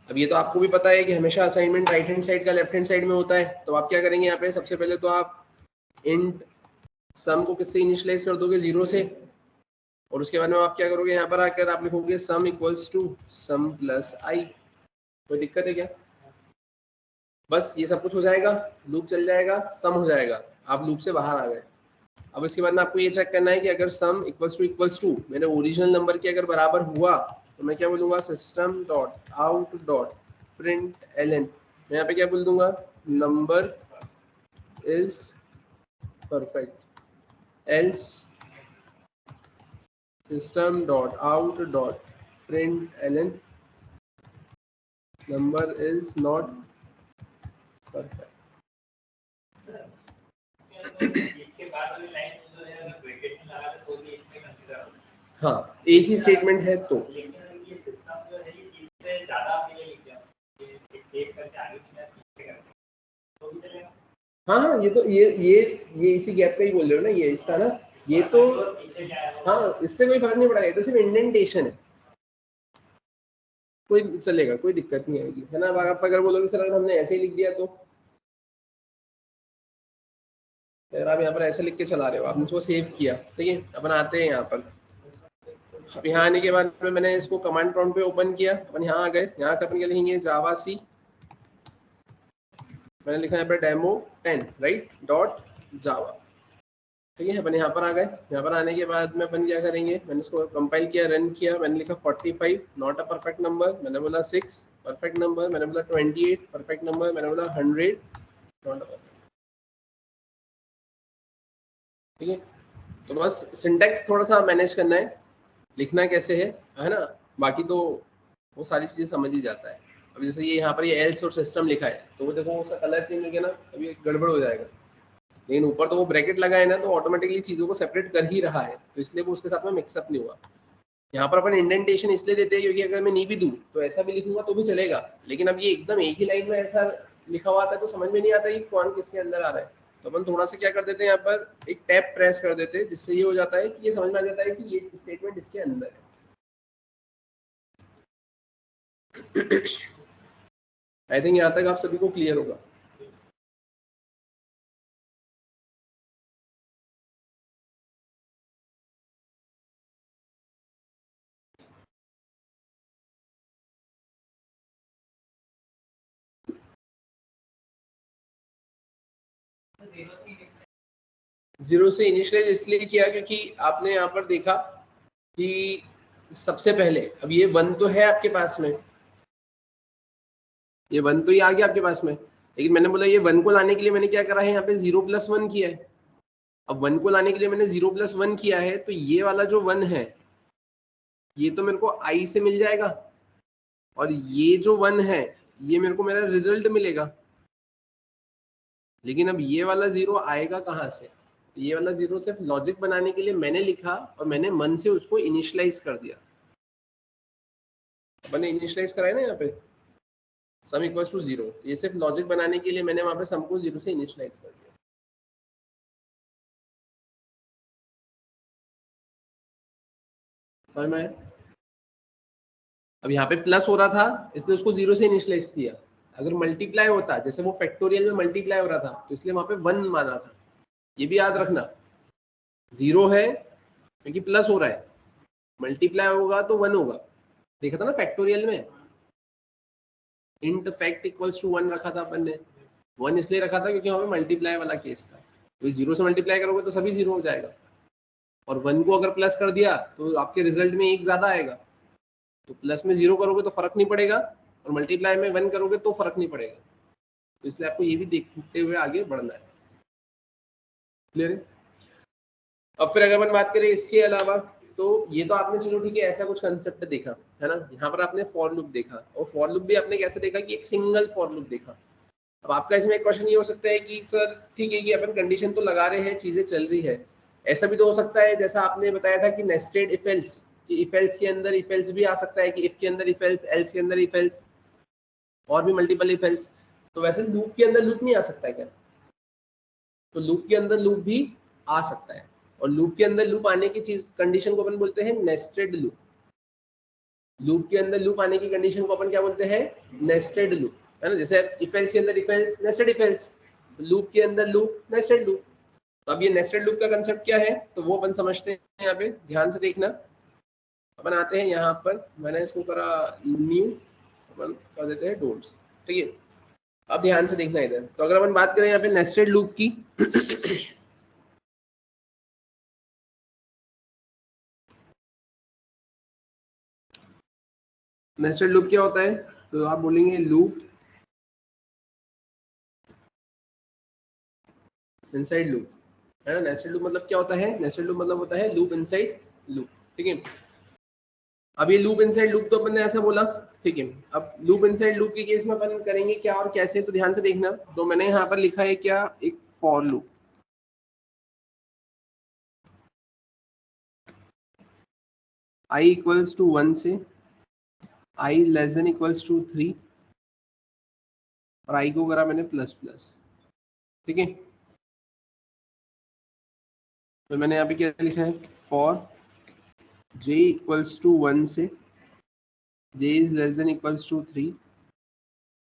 A: अब ये तो आपको भी पता है कि हमेशा असाइनमेंट राइट हैंड साइड का लेफ्ट हैंड साइड में होता है, तो आप क्या करेंगे यहाँ पे, सबसे पहले तो आप इंट सम को किससे इनिशियलाइज कर दोगे 0 से, और उसके बाद में आप क्या करोगे, यहाँ पर आकर आप लिखोगे sum equals to sum plus i. कोई दिक्कत है क्या, बस ये सब कुछ हो जाएगा, लूप चल जाएगा, सम हो जाएगा, आप लूप से बाहर आ गए। अब इसके बाद में आपको ये चेक करना है कि अगर सम इक्वल्स टू मेरे ओरिजिनल नंबर के अगर बराबर हुआ, तो मैं क्या बोलूंगा, system dot out dot println, मैं यहाँ पे क्या बोल दूंगा, number is perfect, else system dot out dot println number is not perfect. हाँ, एक ही स्टेटमेंट है तो हाँ हाँ, ये तो ये इसी गैप का ही बोल रहे हो ना, ये इसका ना, ये तो हाँ, इससे कोई फर्क नहीं पड़ेगा, ये तो सिर्फ इंडेंटेशन है, कोई चलेगा, कोई दिक्कत नहीं आएगी, है ना। आप अगर बोलोगे सर अगर हमने ऐसे ही लिख दिया तो, अगर आप यहाँ पर ऐसे लिख के चला रहे हो, आपने इसको सेव किया, ठीक है। अपन आते हैं यहाँ पर, अब यहाँ आने के बाद में मैंने इसको कमांड प्रॉम्प्ट पे ओपन किया, अपन यहाँ आ गए, यहाँ अपन क्या लिखेंगे, जावा सी, मैंने लिखा यहाँ पर डेमो 10 राइट डॉट जावा, ठीक है। अपन यहाँ पर आ गए, यहाँ पर आने के बाद में अपन क्या करेंगे, मैंने इसको कंपाइल किया, रन किया, मैंने लिखा 45 नॉट अ परफेक्ट नंबर, मैंने बोला 6 परफेक्ट नंबर, मैंने बोला 28 परफेक्ट नंबर, मैंने बोला 100 नॉट अ, ठीक है। तो बस सिंटेक्स थोड़ा सा मैनेज करना है, लिखना कैसे है ना, बाकी तो वो सारी चीजें समझ ही जाता है। अब जैसे ये यहाँ पर ये एल्स और सिस्टम लिखा है, तो वो देखो उसका कलर चेंज हो गया ना, अभी गड़बड़ हो जाएगा, लेकिन ऊपर तो वो ब्रैकेट लगा है ना, तो ऑटोमेटिकली चीजों को सेपरेट कर ही रहा है, तो इसलिए वो उसके साथ में मिक्सअप नहीं हुआ। यहाँ पर अपन इंडेंटेशन इसलिए देते हैं क्योंकि अगर मैं नहीं भी दूं तो ऐसा भी लिखूंगा तो भी चलेगा, लेकिन अब ये एकदम एक ही लाइन में ऐसा लिखा हुआ आता है तो समझ में नहीं आता कि कौन किसके अंदर आ रहा है। तो अपन थोड़ा सा क्या कर देते हैं, यहाँ पर एक टैब प्रेस कर देते हैं, जिससे ये हो जाता है कि ये समझ में आ जाता है कि ये स्टेटमेंट इसके अंदर है। आई थिंक यहाँ तक आप सभी को क्लियर होगा। जीरो से इनिशियलाइज इसलिए किया क्योंकि आपने यहाँ पर देखा कि सबसे पहले अब ये 1 तो है आपके पास में, ये 1 तो ही आ गया आपके पास में, लेकिन मैंने बोला ये 1 को लाने के लिए मैंने क्या करा है, यहाँ पे 0+1 किया है। अब 1 को लाने के लिए मैंने 0+1 किया है, तो ये वाला जो 1 है ये तो मेरे को आई से मिल जाएगा, और ये जो 1 है ये मेरे को मेरा रिजल्ट मिलेगा। लेकिन अब ये वाला 0 आएगा कहाँ से, ये वाला 0 सिर्फ लॉजिक बनाने के लिए मैंने लिखा और मैंने मन से उसको इनिशियलाइज कर दिया। मैंने इनिशियलाइज कराया ना यहाँ पे सम इक्वल्स टू 0, ये सिर्फ लॉजिक बनाने के लिए मैंने वहां पे सम को 0 से इनिशियलाइज कर दिया। समझ में आया? अब यहाँ पे प्लस हो रहा था इसलिए उसको 0 से इनिशियलाइज किया, अगर मल्टीप्लाई होता जैसे वो फैक्टोरियल में मल्टीप्लाई हो रहा था तो इसलिए वहां पे 1 माना था, ये भी याद रखना। 0 है क्योंकि प्लस हो रहा है, मल्टीप्लाई होगा तो 1 होगा, देखा था ना फैक्टोरियल में, इंट फैक्ट इक्वल्स टू 1 रखा था अपन ने, 1 इसलिए रखा था क्योंकि वहां पे मल्टीप्लाई वाला केस था, तो 0 से मल्टीप्लाई करोगे तो सभी 0 हो जाएगा, और 1 को अगर प्लस कर दिया तो आपके रिजल्ट में 1 ज्यादा आएगा, तो प्लस में 0 करोगे तो फर्क नहीं पड़ेगा, और मल्टीप्लाई में 1 करोगे तो फर्क नहीं पड़ेगा, तो इसलिए आपको ये भी देखते हुए आगे बढ़ना है। क्लियर है? अब फिर अगर अपन बात करें इसके अलावा, तो ये तो आपने चलो ठीक है ऐसा कुछ कंसेप्ट देखा है ना, यहाँ पर आपने फॉर लूप देखा, और फॉर लूप भी आपने कैसे देखा कि एक सिंगल फॉर लूप देखा। अब आपका इसमें एक क्वेश्चन ये हो सकता है कि सर ठीक है कि अपन कंडीशन तो लगा रहे हैं, चीजें चल रही है, ऐसा भी तो हो सकता है जैसा आपने बताया था कि नेस्टेड इफ एल्स, कि इफ एल्स के अंदर इफ एल्स भी आ सकता है, कि इफ के अंदर इफ एल्स, एल्स के अंदर इफ एल्स, और भी मल्टीपल इफ एल्स, तो वैसे लूप के अंदर लूप नहीं आ सकता है क्या? तो लूप के अंदर लूप भी आ सकता है, और लूप के अंदर लूप आने की चीज कंडीशन को अपन बोलते हैं नेस्टेड लूप। लूप के अंदर लूप आने की कंडीशन को अपन क्या बोलते हैं? नेस्टेड लूप, है ना। जैसे इफ एल्स के अंदर if else, nested if else, loop के अंदर लूप, नेस्टेड लूप। तो अब ये नेस्टेड लूप का कंसेप्ट क्या है, तो वो अपन समझते हैं, यहाँ पे ध्यान से देखना। अपन आते हैं यहाँ पर, मैंने इसको करा न्यू, अपन कर देते हैं डोंट्स, ठीक है। अब ध्यान से देखना इधर, तो अगर अपन बात करें यहाँ पे नेस्टेड लूप की, नेस्टेड लूप क्या होता है, तो आप बोलेंगे लूप इनसाइड लूप, है ना। नेस्टेड लूप मतलब क्या होता है, नेस्टेड लूप मतलब होता है लूप इनसाइड लूप, ठीक है। अब ये लूप इनसाइड लूप तो अपन ने ऐसा बोला, ठीक है। अब लूप इनसाइड लूप के केस में अपन करेंगे क्या और कैसे, तो ध्यान से देखना। तो मैंने यहाँ पर लिखा है क्या, एक for loop, i equals to 1 से i less than equals to 3, और i को करा मैंने प्लस प्लस, ठीक है। तो मैंने यहाँ पे क्या लिखा है, फॉर j इक्वल्स टू 1 से j is less than equals to 3,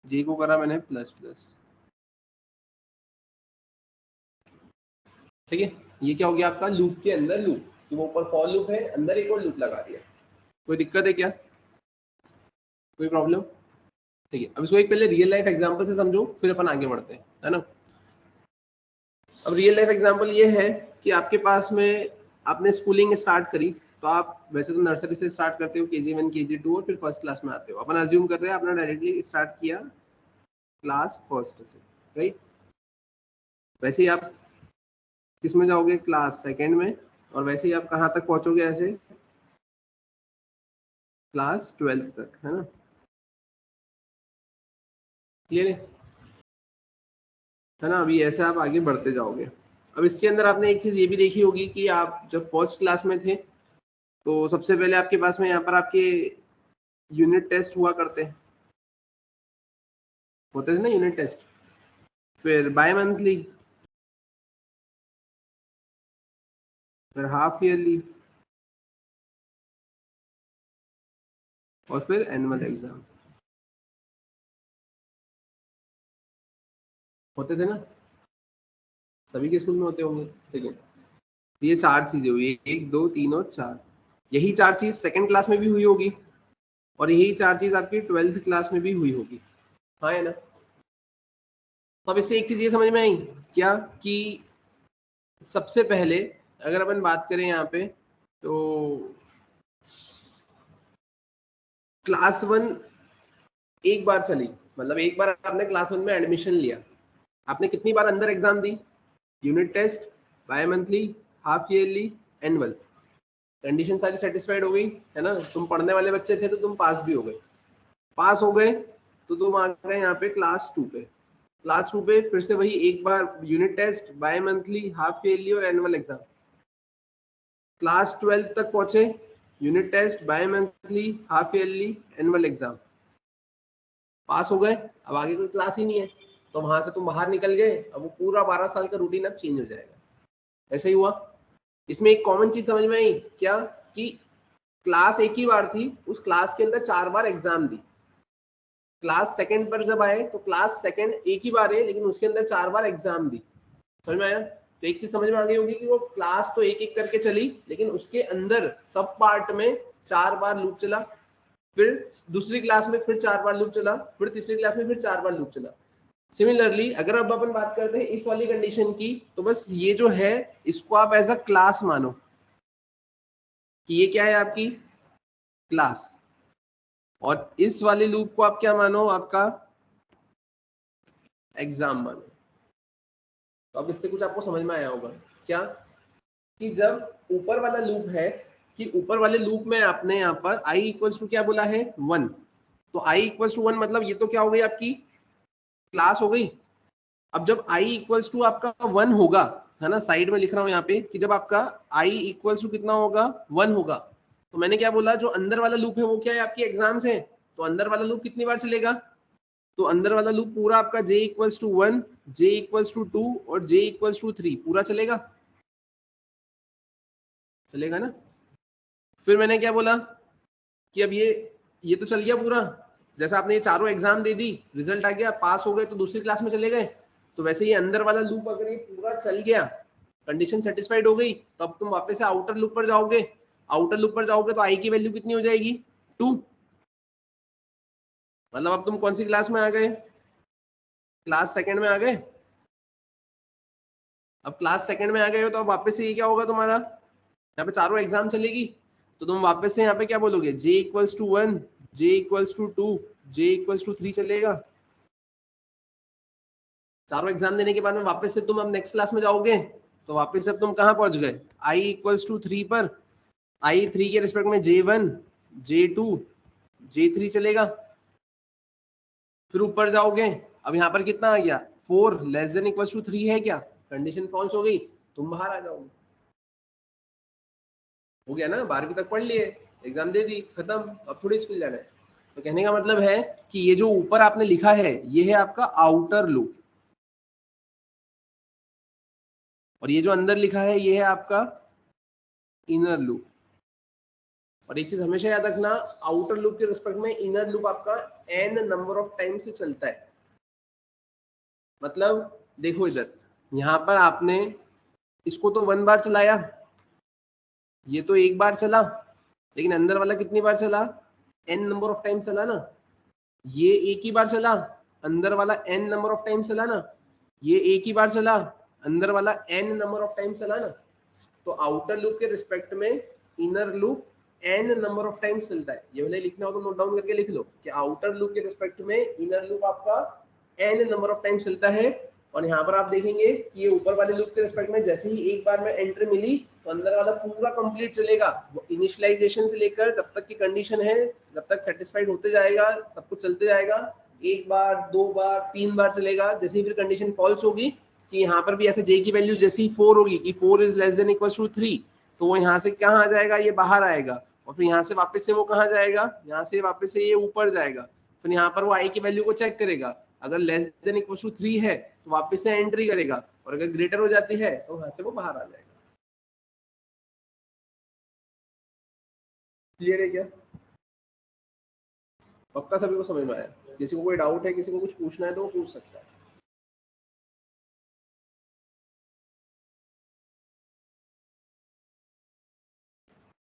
A: j को करा मैंने प्लस प्लस। ठीक है, ये क्या हो गया आपका लूप के अंदर लूप, कि वो ऊपर फॉर लूप है, अंदर एक और लूप लगा दिया। कोई दिक्कत है क्या, कोई प्रॉब्लम? ठीक है, अब इसको एक पहले रियल लाइफ एग्जांपल से समझो, फिर अपन आगे बढ़ते हैं, है ना। अब रियल लाइफ एग्जांपल ये है कि आपके पास में आपने स्कूलिंग स्टार्ट करी, तो आप वैसे तो नर्सरी से स्टार्ट करते हो, KG1 KG2 और फिर फर्स्ट क्लास में आते हो। अपन अज्यूम कर रहे हैं आपने डायरेक्टली स्टार्ट किया क्लास फर्स्ट से, राइट। वैसे ही आप किस में जाओगे, क्लास सेकेंड में, और वैसे ही आप कहाँ तक पहुंचोगे, ऐसे क्लास 12th तक, है ना। क्लियर है ना। अभी ऐसे आप आगे बढ़ते जाओगे। अब इसके अंदर आपने एक चीज ये भी देखी होगी कि आप जब फर्स्ट क्लास में थे तो सबसे पहले आपके पास में यहाँ पर आपके यूनिट टेस्ट हुआ करते हैं, होते थे ना यूनिट टेस्ट, फिर बाय मंथली, फिर हाफ ईयरली, और फिर एनुअल एग्जाम, होते थे ना। सभी के स्कूल में होते होंगे, ठीक है। ये चार चीजें हुई, 1 2 3 और 4। यही चार चीज सेकंड क्लास में भी हुई होगी, और यही चार चीज आपकी 12th क्लास में भी हुई होगी, हाँ है ना। तो अब इससे एक चीज ये समझ में आई क्या, कि सबसे पहले अगर अपन बात करें यहाँ पे, तो क्लास 1 एक बार चली, मतलब एक बार आपने क्लास 1 में एडमिशन लिया, आपने कितनी बार अंदर एग्जाम दी, unit test, bimonthly, half yearly, annual. Condition सारी सेटिस्फाइड हो गई, है ना। तुम पढ़ने वाले बच्चे थे तो तुम पास भी हो गए। पास हो गए तो तुम आ गए यहाँ पे क्लास 2 पे। क्लास 2 पे फिर से वही एक बार unit test, bimonthly, half yearly और एनुअल एग्जाम। क्लास 12 तक पहुंचे, unit test, bimonthly, half yearly, annual exam, pass हो गए। अब आगे कोई क्लास ही नहीं है, तो वहां से तुम बाहर निकल गए। अब वो पूरा 12 साल का रूटीन अब चेंज हो जाएगा। ऐसे ही हुआ। इसमें एक कॉमन चीज समझ में आई क्या, कि क्लास एक ही बार थी, उस क्लास के अंदर 4 बार एग्जाम दी। क्लास सेकंड पर जब आए तो क्लास सेकंड एक ही बार है, लेकिन उसके अंदर 4 बार एग्जाम दी। समझ में आया। तो एक चीज समझ में आ गई होगी कि वो क्लास तो एक एक करके चली, लेकिन उसके अंदर सब पार्ट में 4 बार लूप चला, फिर दूसरी क्लास में फिर 4 बार लूप चला, फिर तीसरी क्लास में फिर 4 बार लूप चला। सिमिलरली अगर अब अपन बात करते हैं इस वाली कंडीशन की, तो बस ये जो है इसको आप एज अ क्लास मानो, कि ये क्या है आपकी क्लास, और इस वाले लूप को आप क्या मानो, आपका एग्जाम मानो। तो अब इससे कुछ आपको समझ में आया होगा क्या, कि जब ऊपर वाला लूप है, कि ऊपर वाले लूप में आपने यहाँ पर i इक्वल्स टू क्या बोला है 1, तो i इक्वल्स टू 1 मतलब ये तो क्या हो गई आपकी क्लास हो गई। अब जब i इक्वल्स टू आपका 1 होगा, है ना, साइड में लिख रहा हूँ यहाँ पे कि जब आपका i इक्वल्स टू कितना होगा 1 होगा, तो मैंने क्या बोला, जो अंदर वाला लूप है वो क्या है आपकी एग्जाम्स है। तो अंदर वाला लूप कितनी बार चलेगा, तो अंदर वाला लूप पूरा आपका j equals to 1, j equals to 2 और j इक्वल्स टू 3 पूरा चलेगा, चलेगा ना। फिर मैंने क्या बोला कि अब ये तो चल गया पूरा, जैसा आपने ये चारों एग्जाम दे दी, रिजल्ट आ गया, पास हो गए तो दूसरी क्लास में चले गए। तो वैसे ही अंदर वाला लूप अगर ये पूरा चल गया, कंडीशन सेटिस्फाइड हो गई, तो अब तुम वापस से आउटर लूप पर जाओगे। आउटर लूप पर जाओगे तो आई की वैल्यू कितनी हो जाएगी 2, मतलब अब तुम कौन सी क्लास में आ गए, क्लास सेकंड में आ गए। अब क्लास सेकंड में आ गए हो तो अब वापस से ये क्या होगा तुम्हारा, यहाँ पे चारों एग्जाम चलेगी, तो तुम वापस से यहाँ पे क्या बोलोगे, j equals to 1, j equals to 2, j equals to 3 चलेगा। चारों एग्जाम देने के बाद में वापस से तुम अब नेक्स्ट क्लास में जाओगे, तो वापस से अब तुम कहाँ पहुंच गए, i इक्वल्स टू 3 पर, i3 के रिस्पेक्ट में j1, j2, j3 चलेगा। फिर ऊपर जाओगे, अब यहाँ पर कितना आ गया 4 लेस देन इक्वल्स टू 3 है क्या, कंडीशन फॉल्स हो गई, तुम बाहर आ जाओगे। हो गया ना, 12वीं तक पढ़ लिए, एग्जाम दे दी, खत्म, अब थोड़ी स्कूल जाना है। तो कहने का मतलब है कि ये जो ऊपर आपने लिखा है ये है आपका आउटर लूप, और ये जो अंदर लिखा है ये है आपका इनर लूप। और एक चीज हमेशा याद रखना, आउटर लूप के रिस्पेक्ट में इनर लूप आपका n नंबर ऑफ टाइम से चलता है। मतलब देखो इधर, यहाँ पर आपने इसको तो 1 बार चलाया, ये तो 1 बार चला, लेकिन अंदर वाला कितनी बार चला, n नंबर ऑफ टाइम चला ना। ये एक ही बार चला, अंदर वाला n नंबर ऑफ टाइम चला ना। ये एक ही बार चला, अंदर वाला n नंबर ऑफ टाइम चला ना। तो आउटर लूप के रिस्पेक्ट में inner loop n number of times चलता है। ये वाला लिखना हो तो नोट डाउन करके लिख लो कि आउटर लूप के रिस्पेक्ट में इनर लूप आपका n नंबर ऑफ टाइम्स चलता है। और यहाँ पर आप देखेंगे कि ये ऊपर वाले लूप के रिस्पेक्ट में जैसे ही एक बार में एंट्री मिली तो अंदर वाला पूरा कंप्लीट चलेगा। इनिशियलाइजेशन से लेकर जब तक की कंडीशन है, जब तक सेटिस्फाइड होते जाएगा, सब कुछ चलते जाएगा। एक बार, 2 बार, 3 बार चलेगा। जैसे ही फिर कंडीशन फॉल्स होगी कि यहाँ पर भी ऐसे j की वैल्यू जैसे ही 4 होगी कि 4 is less than equal to 3, तो वो यहाँ से कहाँ आ जाएगा, ये बाहर आएगा। और फिर यहाँ से वापस से वो कहाँ जाएगा, यहाँ से वापस से ये ऊपर जाएगा। फिर यहाँ पर वो i की वैल्यू को चेक करेगा, अगर लेस देन इक्वल टू 3 है तो वापस से एंट्री करेगा, और अगर ग्रेटर हो जाती है तो वहां से वो बाहर आ जाएगा। क्लियर है क्या? पक्का सभी को समझ में आया? किसी को कोई डाउट है, किसी को कुछ पूछना है तो वो पूछ सकता है।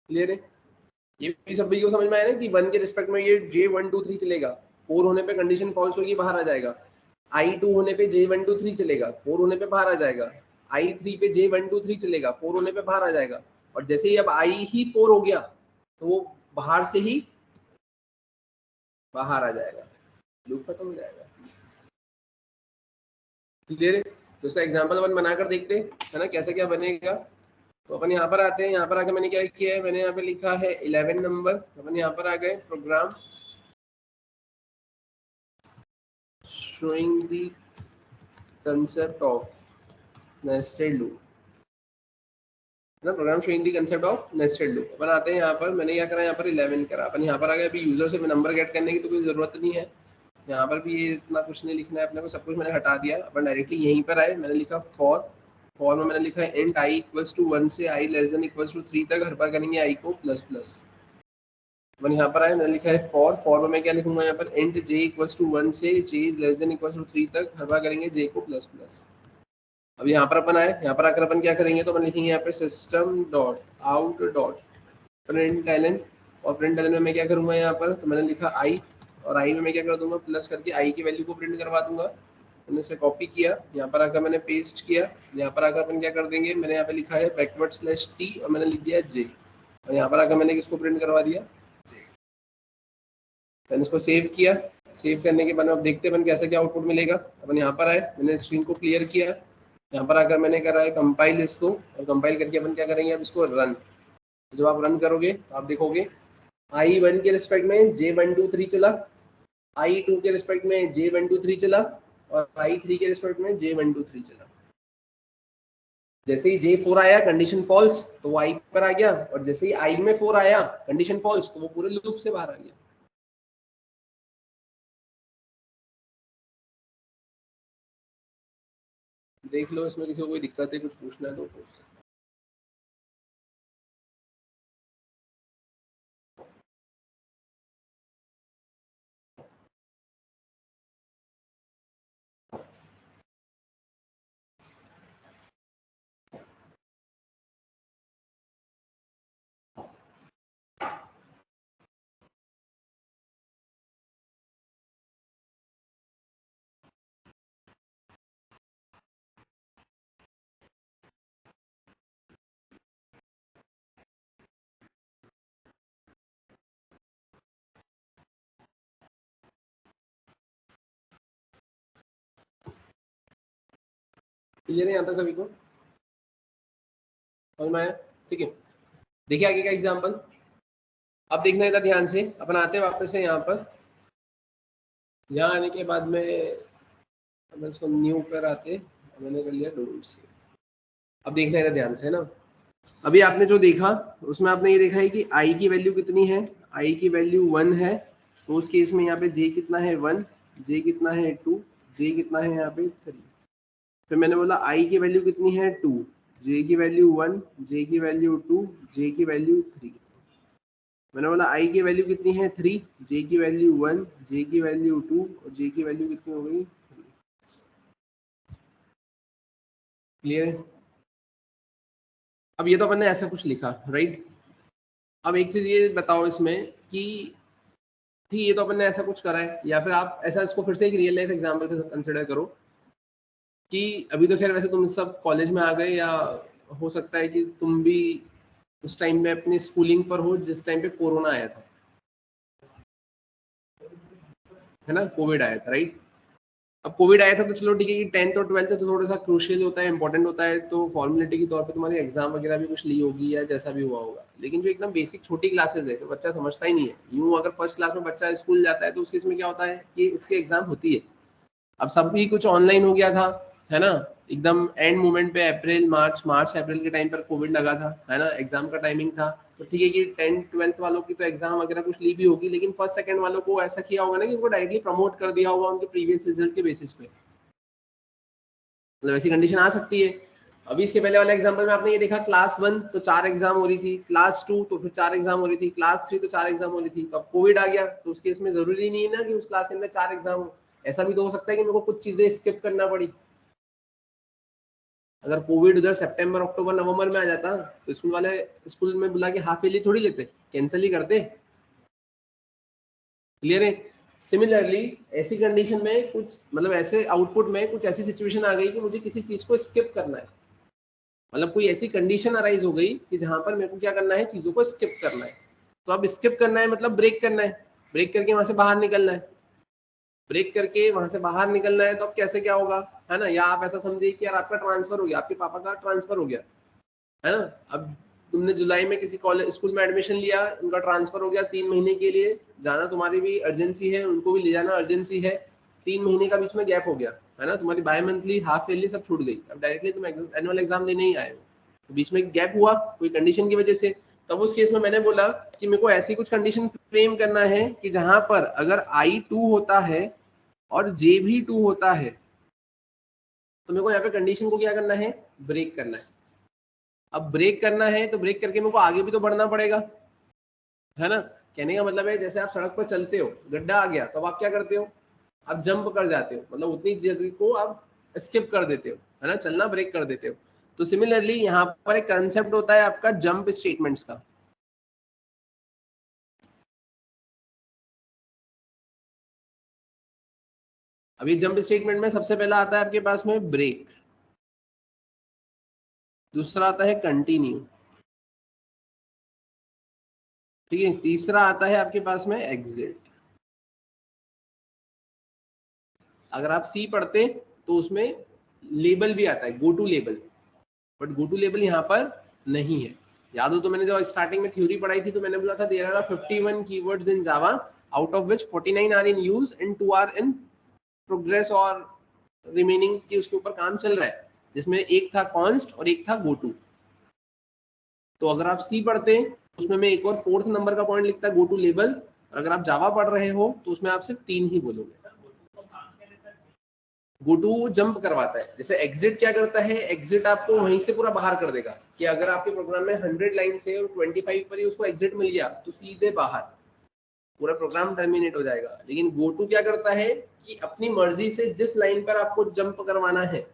A: क्लियर है? ये भी सभी को समझ में आया ना कि 1 के रिस्पेक्ट में ये J1 2 3 चलेगा, 4 होने पे कंडीशन फॉल्स होगी, बाहर आ जाएगा। I2 होने पे J1 2 3 चलेगा, 4 होने पे बाहर आ जाएगा। I3 पे J1 2 3 चलेगा, 4 होने पे बाहर आ जाएगा। और जैसे ही अब I ही 4 हो गया तो वो बाहर से ही बाहर आ जाएगा, लूप खत्म हो जाएगा। क्लियर है? तो इसका एग्जांपल अपन बनाकर देखते हैं, है ना, कैसे क्या बनेगा। तो अपन यहाँ पर आते हैं, यहाँ पर आके मैंने क्या किया है, मैंने यहाँ पे लिखा है 11 नंबर। अपन यहाँ पर आ गए, program showing the concept of nested loop, ना, program showing the concept of nested loop. अपन आते हैं यहाँ पर, मैंने क्या करा, यहाँ पर 11 करा। अपन यहाँ पर आ गए, अभी यूजर से नंबर गेट करने की तो कोई जरूरत नहीं है। यहाँ पर भी ये इतना कुछ नहीं लिखना है अपने को, सब कुछ मैंने हटा दिया। अपन डायरेक्टली यहीं पर आए, मैंने लिखा फॉर में मैंने लिखा है इंट i इक्वल्स टू 1 से i less than equals to 3 तक हर बार करेंगे i को प्लस प्लस। अपन यहाँ पर आए, मैंने लिखा है फॉर में मैं क्या लिखूंगा यहाँ पर, इंट j इक्वल्स टू 1 से j is less than equals to 3 तक हर बार करेंगे j को प्लस प्लस। अब यहाँ पर अपन आए, यहाँ पर आकर अपन क्या करेंगे, तो अपन लिखेंगे यहाँ पे system dot out dot println. और प्रिंटलन में मैं क्या करूंगा यहाँ पर, तो मैंने लिखा आई, और आई में मैं क्या कर दूंगा, प्लस करके आई की वैल्यू को प्रिंट करवा दूंगा। मैंने इसे कॉपी किया, यहाँ पर आकर मैंने पेस्ट किया। यहाँ पर आकर अपन क्या कर देंगे, मैंने यहाँ पे लिखा है बैकवर्ड स्लैश टी और मैंने लिख दिया जे, और यहाँ पर आकर मैंने किसको प्रिंट करवा दिया। मैंने इसको सेव किया। सेव करने के बाद अब देखते हैं अपन कैसे क्या आउटपुट मिलेगा। अपन यहाँ पर आए, मैंने स्क्रीन को क्लियर किया, यहाँ पर आकर मैंने करा है कंपाइल इसको, और कंपाइल करके अपन क्या करेंगे, अब इसको रन। जब आप रन करोगे तो आप देखोगे I1 के रिस्पेक्ट में J1 2 3 चला, I2 के रिस्पेक्ट में J1 2 3 चला, और I3 के रिस्पेक्ट में J1 2 3 चला। जैसे ही J4 आया कंडीशन फॉल्स तो वो I पर आ गया, और जैसे ही I में 4 आया कंडीशन फॉल्स तो वो पूरे लूप से बाहर आ गया। देख लो, इसमें किसी को कोई दिक्कत है, कुछ पूछना है तो पूछ सकते। क्लियर है यहाँ तक सभी को? समझ में आया? ठीक है, देखिए आगे का एग्जाम्पल। अब देखना इधर ध्यान से, अपन आते हैं वापस से यहाँ पर। यहाँ आने के बाद में अब इसको न्यू पर आते, मैंने कर लिया डोंट से। अब देखना इधर ध्यान से, है ना। अभी आपने जो देखा उसमें आपने ये देखा है कि i की वैल्यू कितनी है, i की वैल्यू 1 है, तो उस केस में यहाँ पे j कितना है 1, j कितना है 2, j कितना है यहाँ पे 3। फिर मैंने बोला i की वैल्यू कितनी है 2, j की वैल्यू 1, j की वैल्यू 2, j की वैल्यू 3। मैंने बोला i की वैल्यू कितनी है 3, j की वैल्यू 1, j की वैल्यू 2 और j की वैल्यू कितनी हो गई 3। क्लियर है? अब ये तो अपन ने ऐसा कुछ लिखा, राइट। अब एक चीज ये बताओ इसमें कि ठीक, ये तो अपन ने ऐसा कुछ करा है, या फिर आप ऐसा इसको फिर से एक रियल लाइफ एग्जांपल से कंसिडर करो कि अभी तो खैर वैसे तुम सब कॉलेज में आ गए, या हो सकता है कि तुम भी उस टाइम में अपनी स्कूलिंग पर हो जिस टाइम पे कोरोना आया था, है ना, कोविड आया था, राइट। अब कोविड आया था तो चलो ठीक है कि 10th और 12th तो थोड़ा सा क्रूशियल होता है, इंपॉर्टेंट होता है, तो फॉर्मेलिटी के तौर पे तुम्हारी एग्जाम वगैरह भी कुछ ली होगी या जैसा भी हुआ होगा। लेकिन जो एकदम बेसिक छोटी क्लासेस है तो बच्चा समझता ही नहीं है। यूं अगर फर्स्ट क्लास में बच्चा स्कूल जाता है तो उसके इसमें क्या होता है कि इसकी एग्जाम होती है। अब सब भी कुछ ऑनलाइन हो गया था, है ना, एकदम एंड मोमेंट पे अप्रैल मार्च अप्रैल के टाइम पर कोविड लगा था, है ना, एग्जाम का टाइमिंग था। तो ठीक है कि 10th-12th वालों की तो एग्जाम वगैरह कुछ ली भी होगी, लेकिन फर्स्ट सेकंड वालों को ऐसा किया होगा ना कि उनको डायरेक्टली प्रमोट कर दिया होगा उनके प्रीवियस रिजल्ट के बेसिस पे। मतलब ऐसी कंडीशन आ सकती है। अभी इसके पहले वाले एग्जांपल में आपने ये देखा, क्लास 1 तो 4 एग्जाम हो रही थी, क्लास 2 तो फिर 4 एग्जाम हो रही थी, क्लास 3 तो 4 एग्जाम हो रही थी। तो अब कोविड आ गया तो उस केस में जरूरी नहीं है ना कि उस क्लास के अंदर 4 एग्जाम हो। ऐसा भी तो हो सकता है कि मेरे को कुछ चीजें स्किप करना पड़ी। अगर कोविड उधर सितंबर अक्टूबर नवंबर में आ जाता तो स्कूल वाले स्कूल में बुला के हाफ ईयरली थोड़ी लेते, कैंसिल ही करते। क्लियर है? सिमिलरली ऐसी कंडीशन में कुछ मतलब ऐसे आउटपुट में कुछ ऐसी सिचुएशन आ गई कि मुझे किसी चीज को स्किप करना है। मतलब कोई ऐसी कंडीशन अराइज हो गई कि जहां पर मेरे को क्या करना है, चीजों को स्किप करना है। तो अब स्किप करना है मतलब ब्रेक करना है, ब्रेक करके वहां से बाहर निकलना है। ब्रेक करके वहां से बाहर निकलना है तो अब कैसे क्या होगा, है ना। या आप ऐसा समझिए कि यार आपका ट्रांसफर हो गया, आपके पापा का ट्रांसफर हो गया, है ना। अब तुमने जुलाई में किसी कॉलेज स्कूल में एडमिशन लिया, उनका ट्रांसफर हो गया 3 महीने के लिए, जाना तुम्हारी भी अर्जेंसी है, उनको भी ले जाना अर्जेंसी है। 3 महीने का बीच में गैप हो गया, है ना, तुम्हारी बाय मंथली हाफ ईयरली सब छूट गई। अब डायरेक्टली तुम एनुअल एग्जाम देने ही आए हो, तो बीच में गैप हुआ कोई कंडीशन की वजह से। तब उस केस में मैंने बोला कि मेरे को ऐसी कुछ कंडीशन फ्रेम करना है कि जहां पर अगर I2 होता है और J भी 2 होता है तो मेरे को यहाँ पे कंडीशन को क्या करना है, ब्रेक करना है। अब ब्रेक करना है तो ब्रेक करके मेरे को आगे भी तो बढ़ना पड़ेगा, है ना। कहने का मतलब है जैसे आप सड़क पर चलते हो, गड्ढा आ गया तो अब आप क्या करते हो, आप जंप कर जाते हो, मतलब उतनी जगह को आप स्किप कर देते हो, है ना, चलना ब्रेक कर देते हो। तो सिमिलरली यहाँ पर एक कंसेप्ट होता है आपका जंप स्टेटमेंट्स का। अभी जंप स्टेटमेंट में सबसे पहला आता है आपके पास में ब्रेक, दूसरा आता है कंटिन्यू, ठीक है, तीसरा आता है आपके पास में एग्जिट। अगर आप सी पढ़ते तो उसमें लेबल भी आता है, go to label, but go to label यहाँ पर नहीं है। याद हो तो मैंने जब स्टार्टिंग में थ्योरी पढ़ाई थी तो मैंने बोला था there are 51 keywords in Java, out of which 49 are in use and 2 are in progress और रिमेनिंग की उसके ऊपर काम चल रहा है, जिसमें एक था कॉन्स्ट और एक था गो टू। तो अगर आप सी पढ़ते उसमें मैं एक और 4th नंबर का पॉइंट लिखता गो टू लेबल, और अगर आप जावा पढ़ रहे हो तो उसमें आप सिर्फ 3 ही बोलोगे। गो टू जंप करवाता है, जैसे एग्जिट क्या करता है, एग्जिट आपको वहीं से पूरा बाहर कर देगा कि अगर आपके प्रोग्राम में 100 लाइन से 25 पर ही उसको एग्जिट मिल गया तो सीधे बाहर, पूरा प्रोग्राम टर्मिनेट हो जाएगा। लेकिन गो टू क्या करता है कि अपनी मर्जी से जिस लाइन पर आपको जंप करवाना है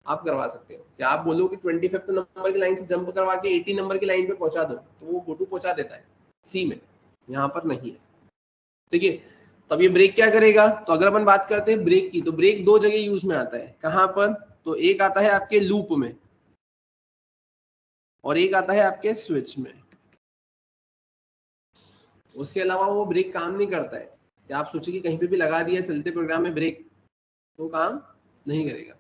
A: आप करवा सकते हो। क्या आप बोलो कि 25th नंबर की लाइन से जंप करवा के 80 नंबर की लाइन पे पहुंचा दो तो वो गो टू पहुंचा देता है सी में, यहाँ पर नहीं है, ठीक है। तब ये ब्रेक क्या करेगा, तो अगर अपन बात करते हैं ब्रेक की, तो ब्रेक 2 जगह यूज में आता है। कहां पर, तो एक आता है आपके लूप में और एक आता है आपके स्विच में। उसके अलावा वो ब्रेक काम नहीं करता है। क्या आप सोचिए कि कहीं पे भी लगा दिया चलते प्रोग्राम में ब्रेक, तो काम नहीं करेगा,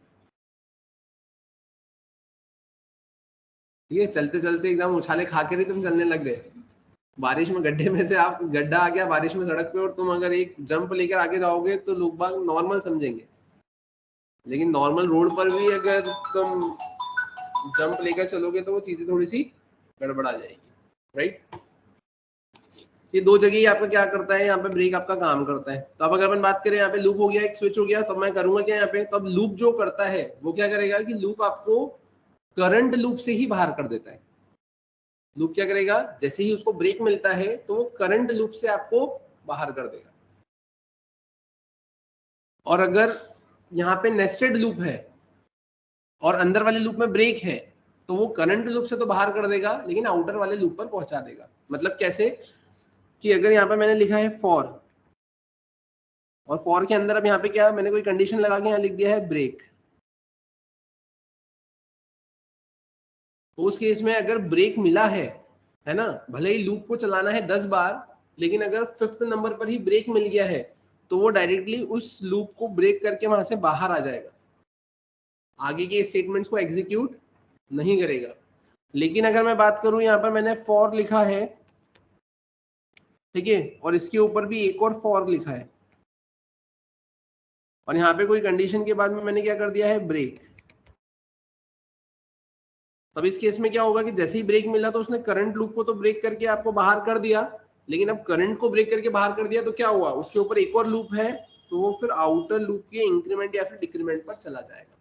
A: ठीक है। चलते चलते एकदम उछाले खा के ही तुम चलने लग गए, बारिश में गड्ढे में से आप, गड्ढा आ गया बारिश में सड़क पे और तुम अगर एक जंप लेकर आगे जाओगे तो लोग बाग नॉर्मल समझेंगे। लेकिन नॉर्मल रोड पर भी अगर तुम जंप लेकर चलोगे तो वो चीजें थोड़ी सी गड़बड़ा जाएगी, राइट। ये 2 जगह ही आपका क्या करता है, यहाँ पे ब्रेक आपका काम करता है। तो अब अगर अपन बात करें यहाँ पे लूप हो गया, एक स्विच हो गया, तो मैं करूंगा क्या यहाँ पे, तो अब लूप जो करता है वो क्या करेगा कि लूप आपको करंट लूप से ही बाहर कर देता है। लूप क्या करेगा, जैसे ही उसको ब्रेक मिलता है तो वो करंट लूप से आपको बाहर कर देगा। और अगर यहाँ पे नेस्टेड लूप है और अंदर वाले लूप में ब्रेक है तो वो करंट लूप से तो बाहर कर देगा लेकिन आउटर वाले लूप पर पहुंचा देगा। मतलब कैसे कि अगर यहाँ पे मैंने लिखा है फॉर, और फॉर के अंदर अब यहाँ पे क्या मैंने कोई कंडीशन लगा के यहाँ लिख दिया है ब्रेक, तो उस केस में अगर ब्रेक मिला है ना, भले ही लूप को चलाना है 10 बार, लेकिन अगर 5th नंबर पर ही ब्रेक मिल गया है तो वो डायरेक्टली उस लूप को ब्रेक करके वहां से बाहर आ जाएगा, आगे के स्टेटमेंट्स को एग्जीक्यूट नहीं करेगा। लेकिन अगर मैं बात करूं, यहाँ पर मैंने फॉर लिखा है, ठीक है, और इसके ऊपर भी एक और फॉर लिखा है, और यहाँ पे कोई कंडीशन के बाद में मैंने क्या कर दिया है ब्रेक, तब इस केस में क्या होगा कि जैसे ही ब्रेक मिला तो उसने करंट लूप को तो ब्रेक करके आपको बाहर कर दिया, लेकिन अब करंट को ब्रेक करके बाहर कर दिया तो क्या हुआ, उसके ऊपर एक और लूप है, तो वो फिर आउटर लूप के इंक्रीमेंट या फिर डिक्रीमेंट पर चला जाएगा।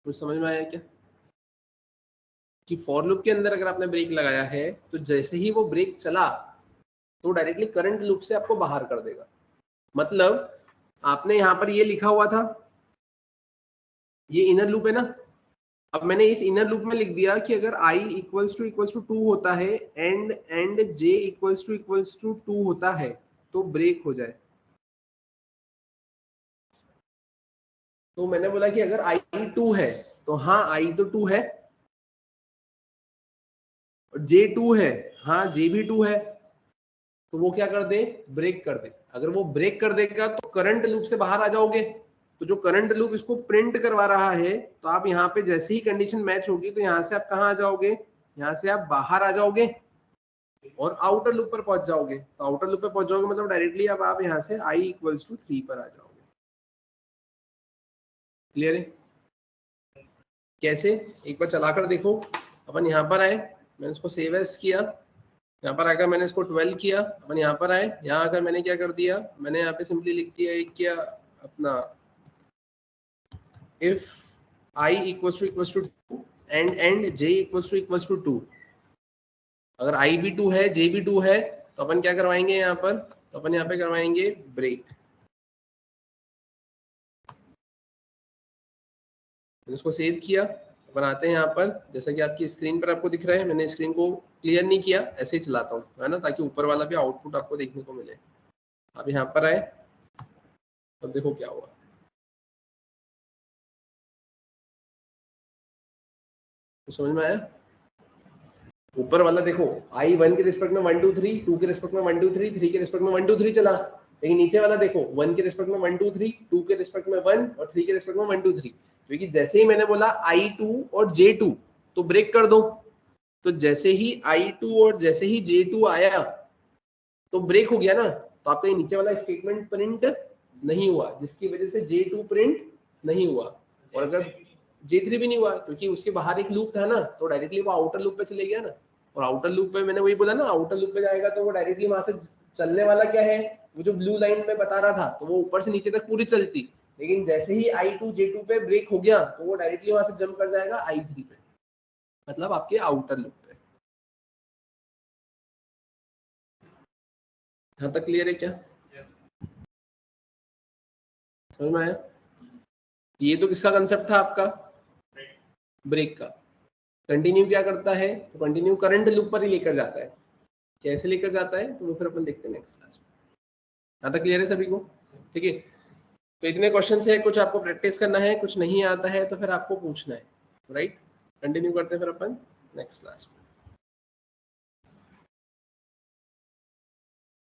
A: कुछ समझ में आया क्या कि फॉर लूप के अंदर अगर आपने ब्रेक लगाया है तो जैसे ही वो ब्रेक चला तो डायरेक्टली करंट लूप से आपको बाहर कर देगा। मतलब आपने यहाँ पर ये लिखा हुआ था, ये इनर लूप है ना, अब मैंने इस इनर लूप में लिख दिया कि अगर i इक्वल्स टू 2 होता है एंड j इक्वल्स टू 2 होता है तो ब्रेक हो जाए। तो मैंने बोला कि अगर i 2 है तो हाँ i तो 2 है, और j 2 है, हाँ j भी 2 है, तो वो क्या कर दे, ब्रेक कर दे। अगर वो ब्रेक कर देगा तो करंट लूप से बाहर आ जाओगे, तो जो करंट लूप इसको प्रिंट करवा रहा है, तो आप यहाँ पे जैसे ही कंडीशन मैच होगी तो यहाँ से आप कहाँ आ जाओगे, यहाँ से आप बाहर आ जाओगे और आउटर लूप पर पहुंच जाओगे। तो आउटर लूप पर पहुंच जाओगे मतलब डायरेक्टली अब आप यहाँ से i इक्वल्स टू 3 पर आ जाओगे। क्लियर है कैसे, एक बार चलाकर देखो। अपन यहाँ पर आए, मैंने इसको सेव एज किया, यहाँ पर आकर मैंने इसको 12 किया, अपन यहाँ पर आए, यहाँ आकर मैंने क्या कर दिया, मैंने यहाँ पे सिंपली लिख दिया एक क्या अपना if i equals to 2 and j equals to 2। अगर i भी 2 है j भी 2 है तो अपन क्या करवाएंगे यहाँ पर, तो अपन यहाँ पे करवाएंगे ब्रेक। इसको सेव किया, अपन आते हैं यहाँ पर, जैसा कि आपकी स्क्रीन पर आपको दिख रहा है, मैंने स्क्रीन को क्लियर नहीं किया, ऐसे ही चलाता हूँ है ना, ताकि ऊपर वाला भी आउटपुट आपको देखने को मिले। अब यहाँ पर आए, अब देखो क्या हुआ, तो समझ में आया। ऊपर वाला देखो i 1 के रिस्पेक्ट में 1 2 3, 2 के रिस्पेक्ट में 1 2 3, 3 के रिस्पेक्ट में 1 2 3 चला, लेकिन नीचे वाला देखो 1 के रिस्पेक्ट में 1 2 3, 2 के रिस्पेक्ट में 1 और 3 के रिस्पेक्ट में 1 2 3, क्योंकि जैसे ही मैंने बोला i2 और j2 तो ब्रेक कर दो, तो जैसे ही i2 और जैसे ही j2 आया तो ब्रेक हो गया ना, तो आपका ये नीचे वाला स्टेटमेंट प्रिंट नहीं हुआ, जिसकी वजह से j2 प्रिंट नहीं हुआ, और अगर j3 भी नहीं हुआ क्योंकि उसके बाहर एक लूप था ना, तो डायरेक्टली वो आउटर लूप पे चले गया ना, और आउटर लूप पे मैंने वही बोला ना, आउटर लूप पे जाएगा तो वो डायरेक्टली वहां से चलने वाला क्या है, वो जो ब्लू लाइन में बता रहा था, तो वो ऊपर से नीचे तक पूरी चलती, लेकिन जैसे ही i2 j2 पे ब्रेक हो गया तो वो डायरेक्टली वहां से जंप कर जाएगा i3 पे, मतलब आपके आउटर लूप पे। यहाँ तक क्लियर है क्या, समझ में आया। ये तो किसका कंसेप्ट था आपका, ब्रेक का। कंटिन्यू क्या करता है, तो कंटिन्यू करंट लूप पर ही लेकर जाता है, कैसे लेकर जाता है तो वो फिर अपन देखते हैं नेक्स्ट क्लास में। यहाँ तक क्लियर है सभी को, ठीक है। तो इतने क्वेश्चन है, कुछ आपको प्रैक्टिस करना है, कुछ नहीं आता है तो फिर आपको पूछना है, राइट। कंटिन्यू करते हैं फिर अपन नेक्स्ट क्लास में।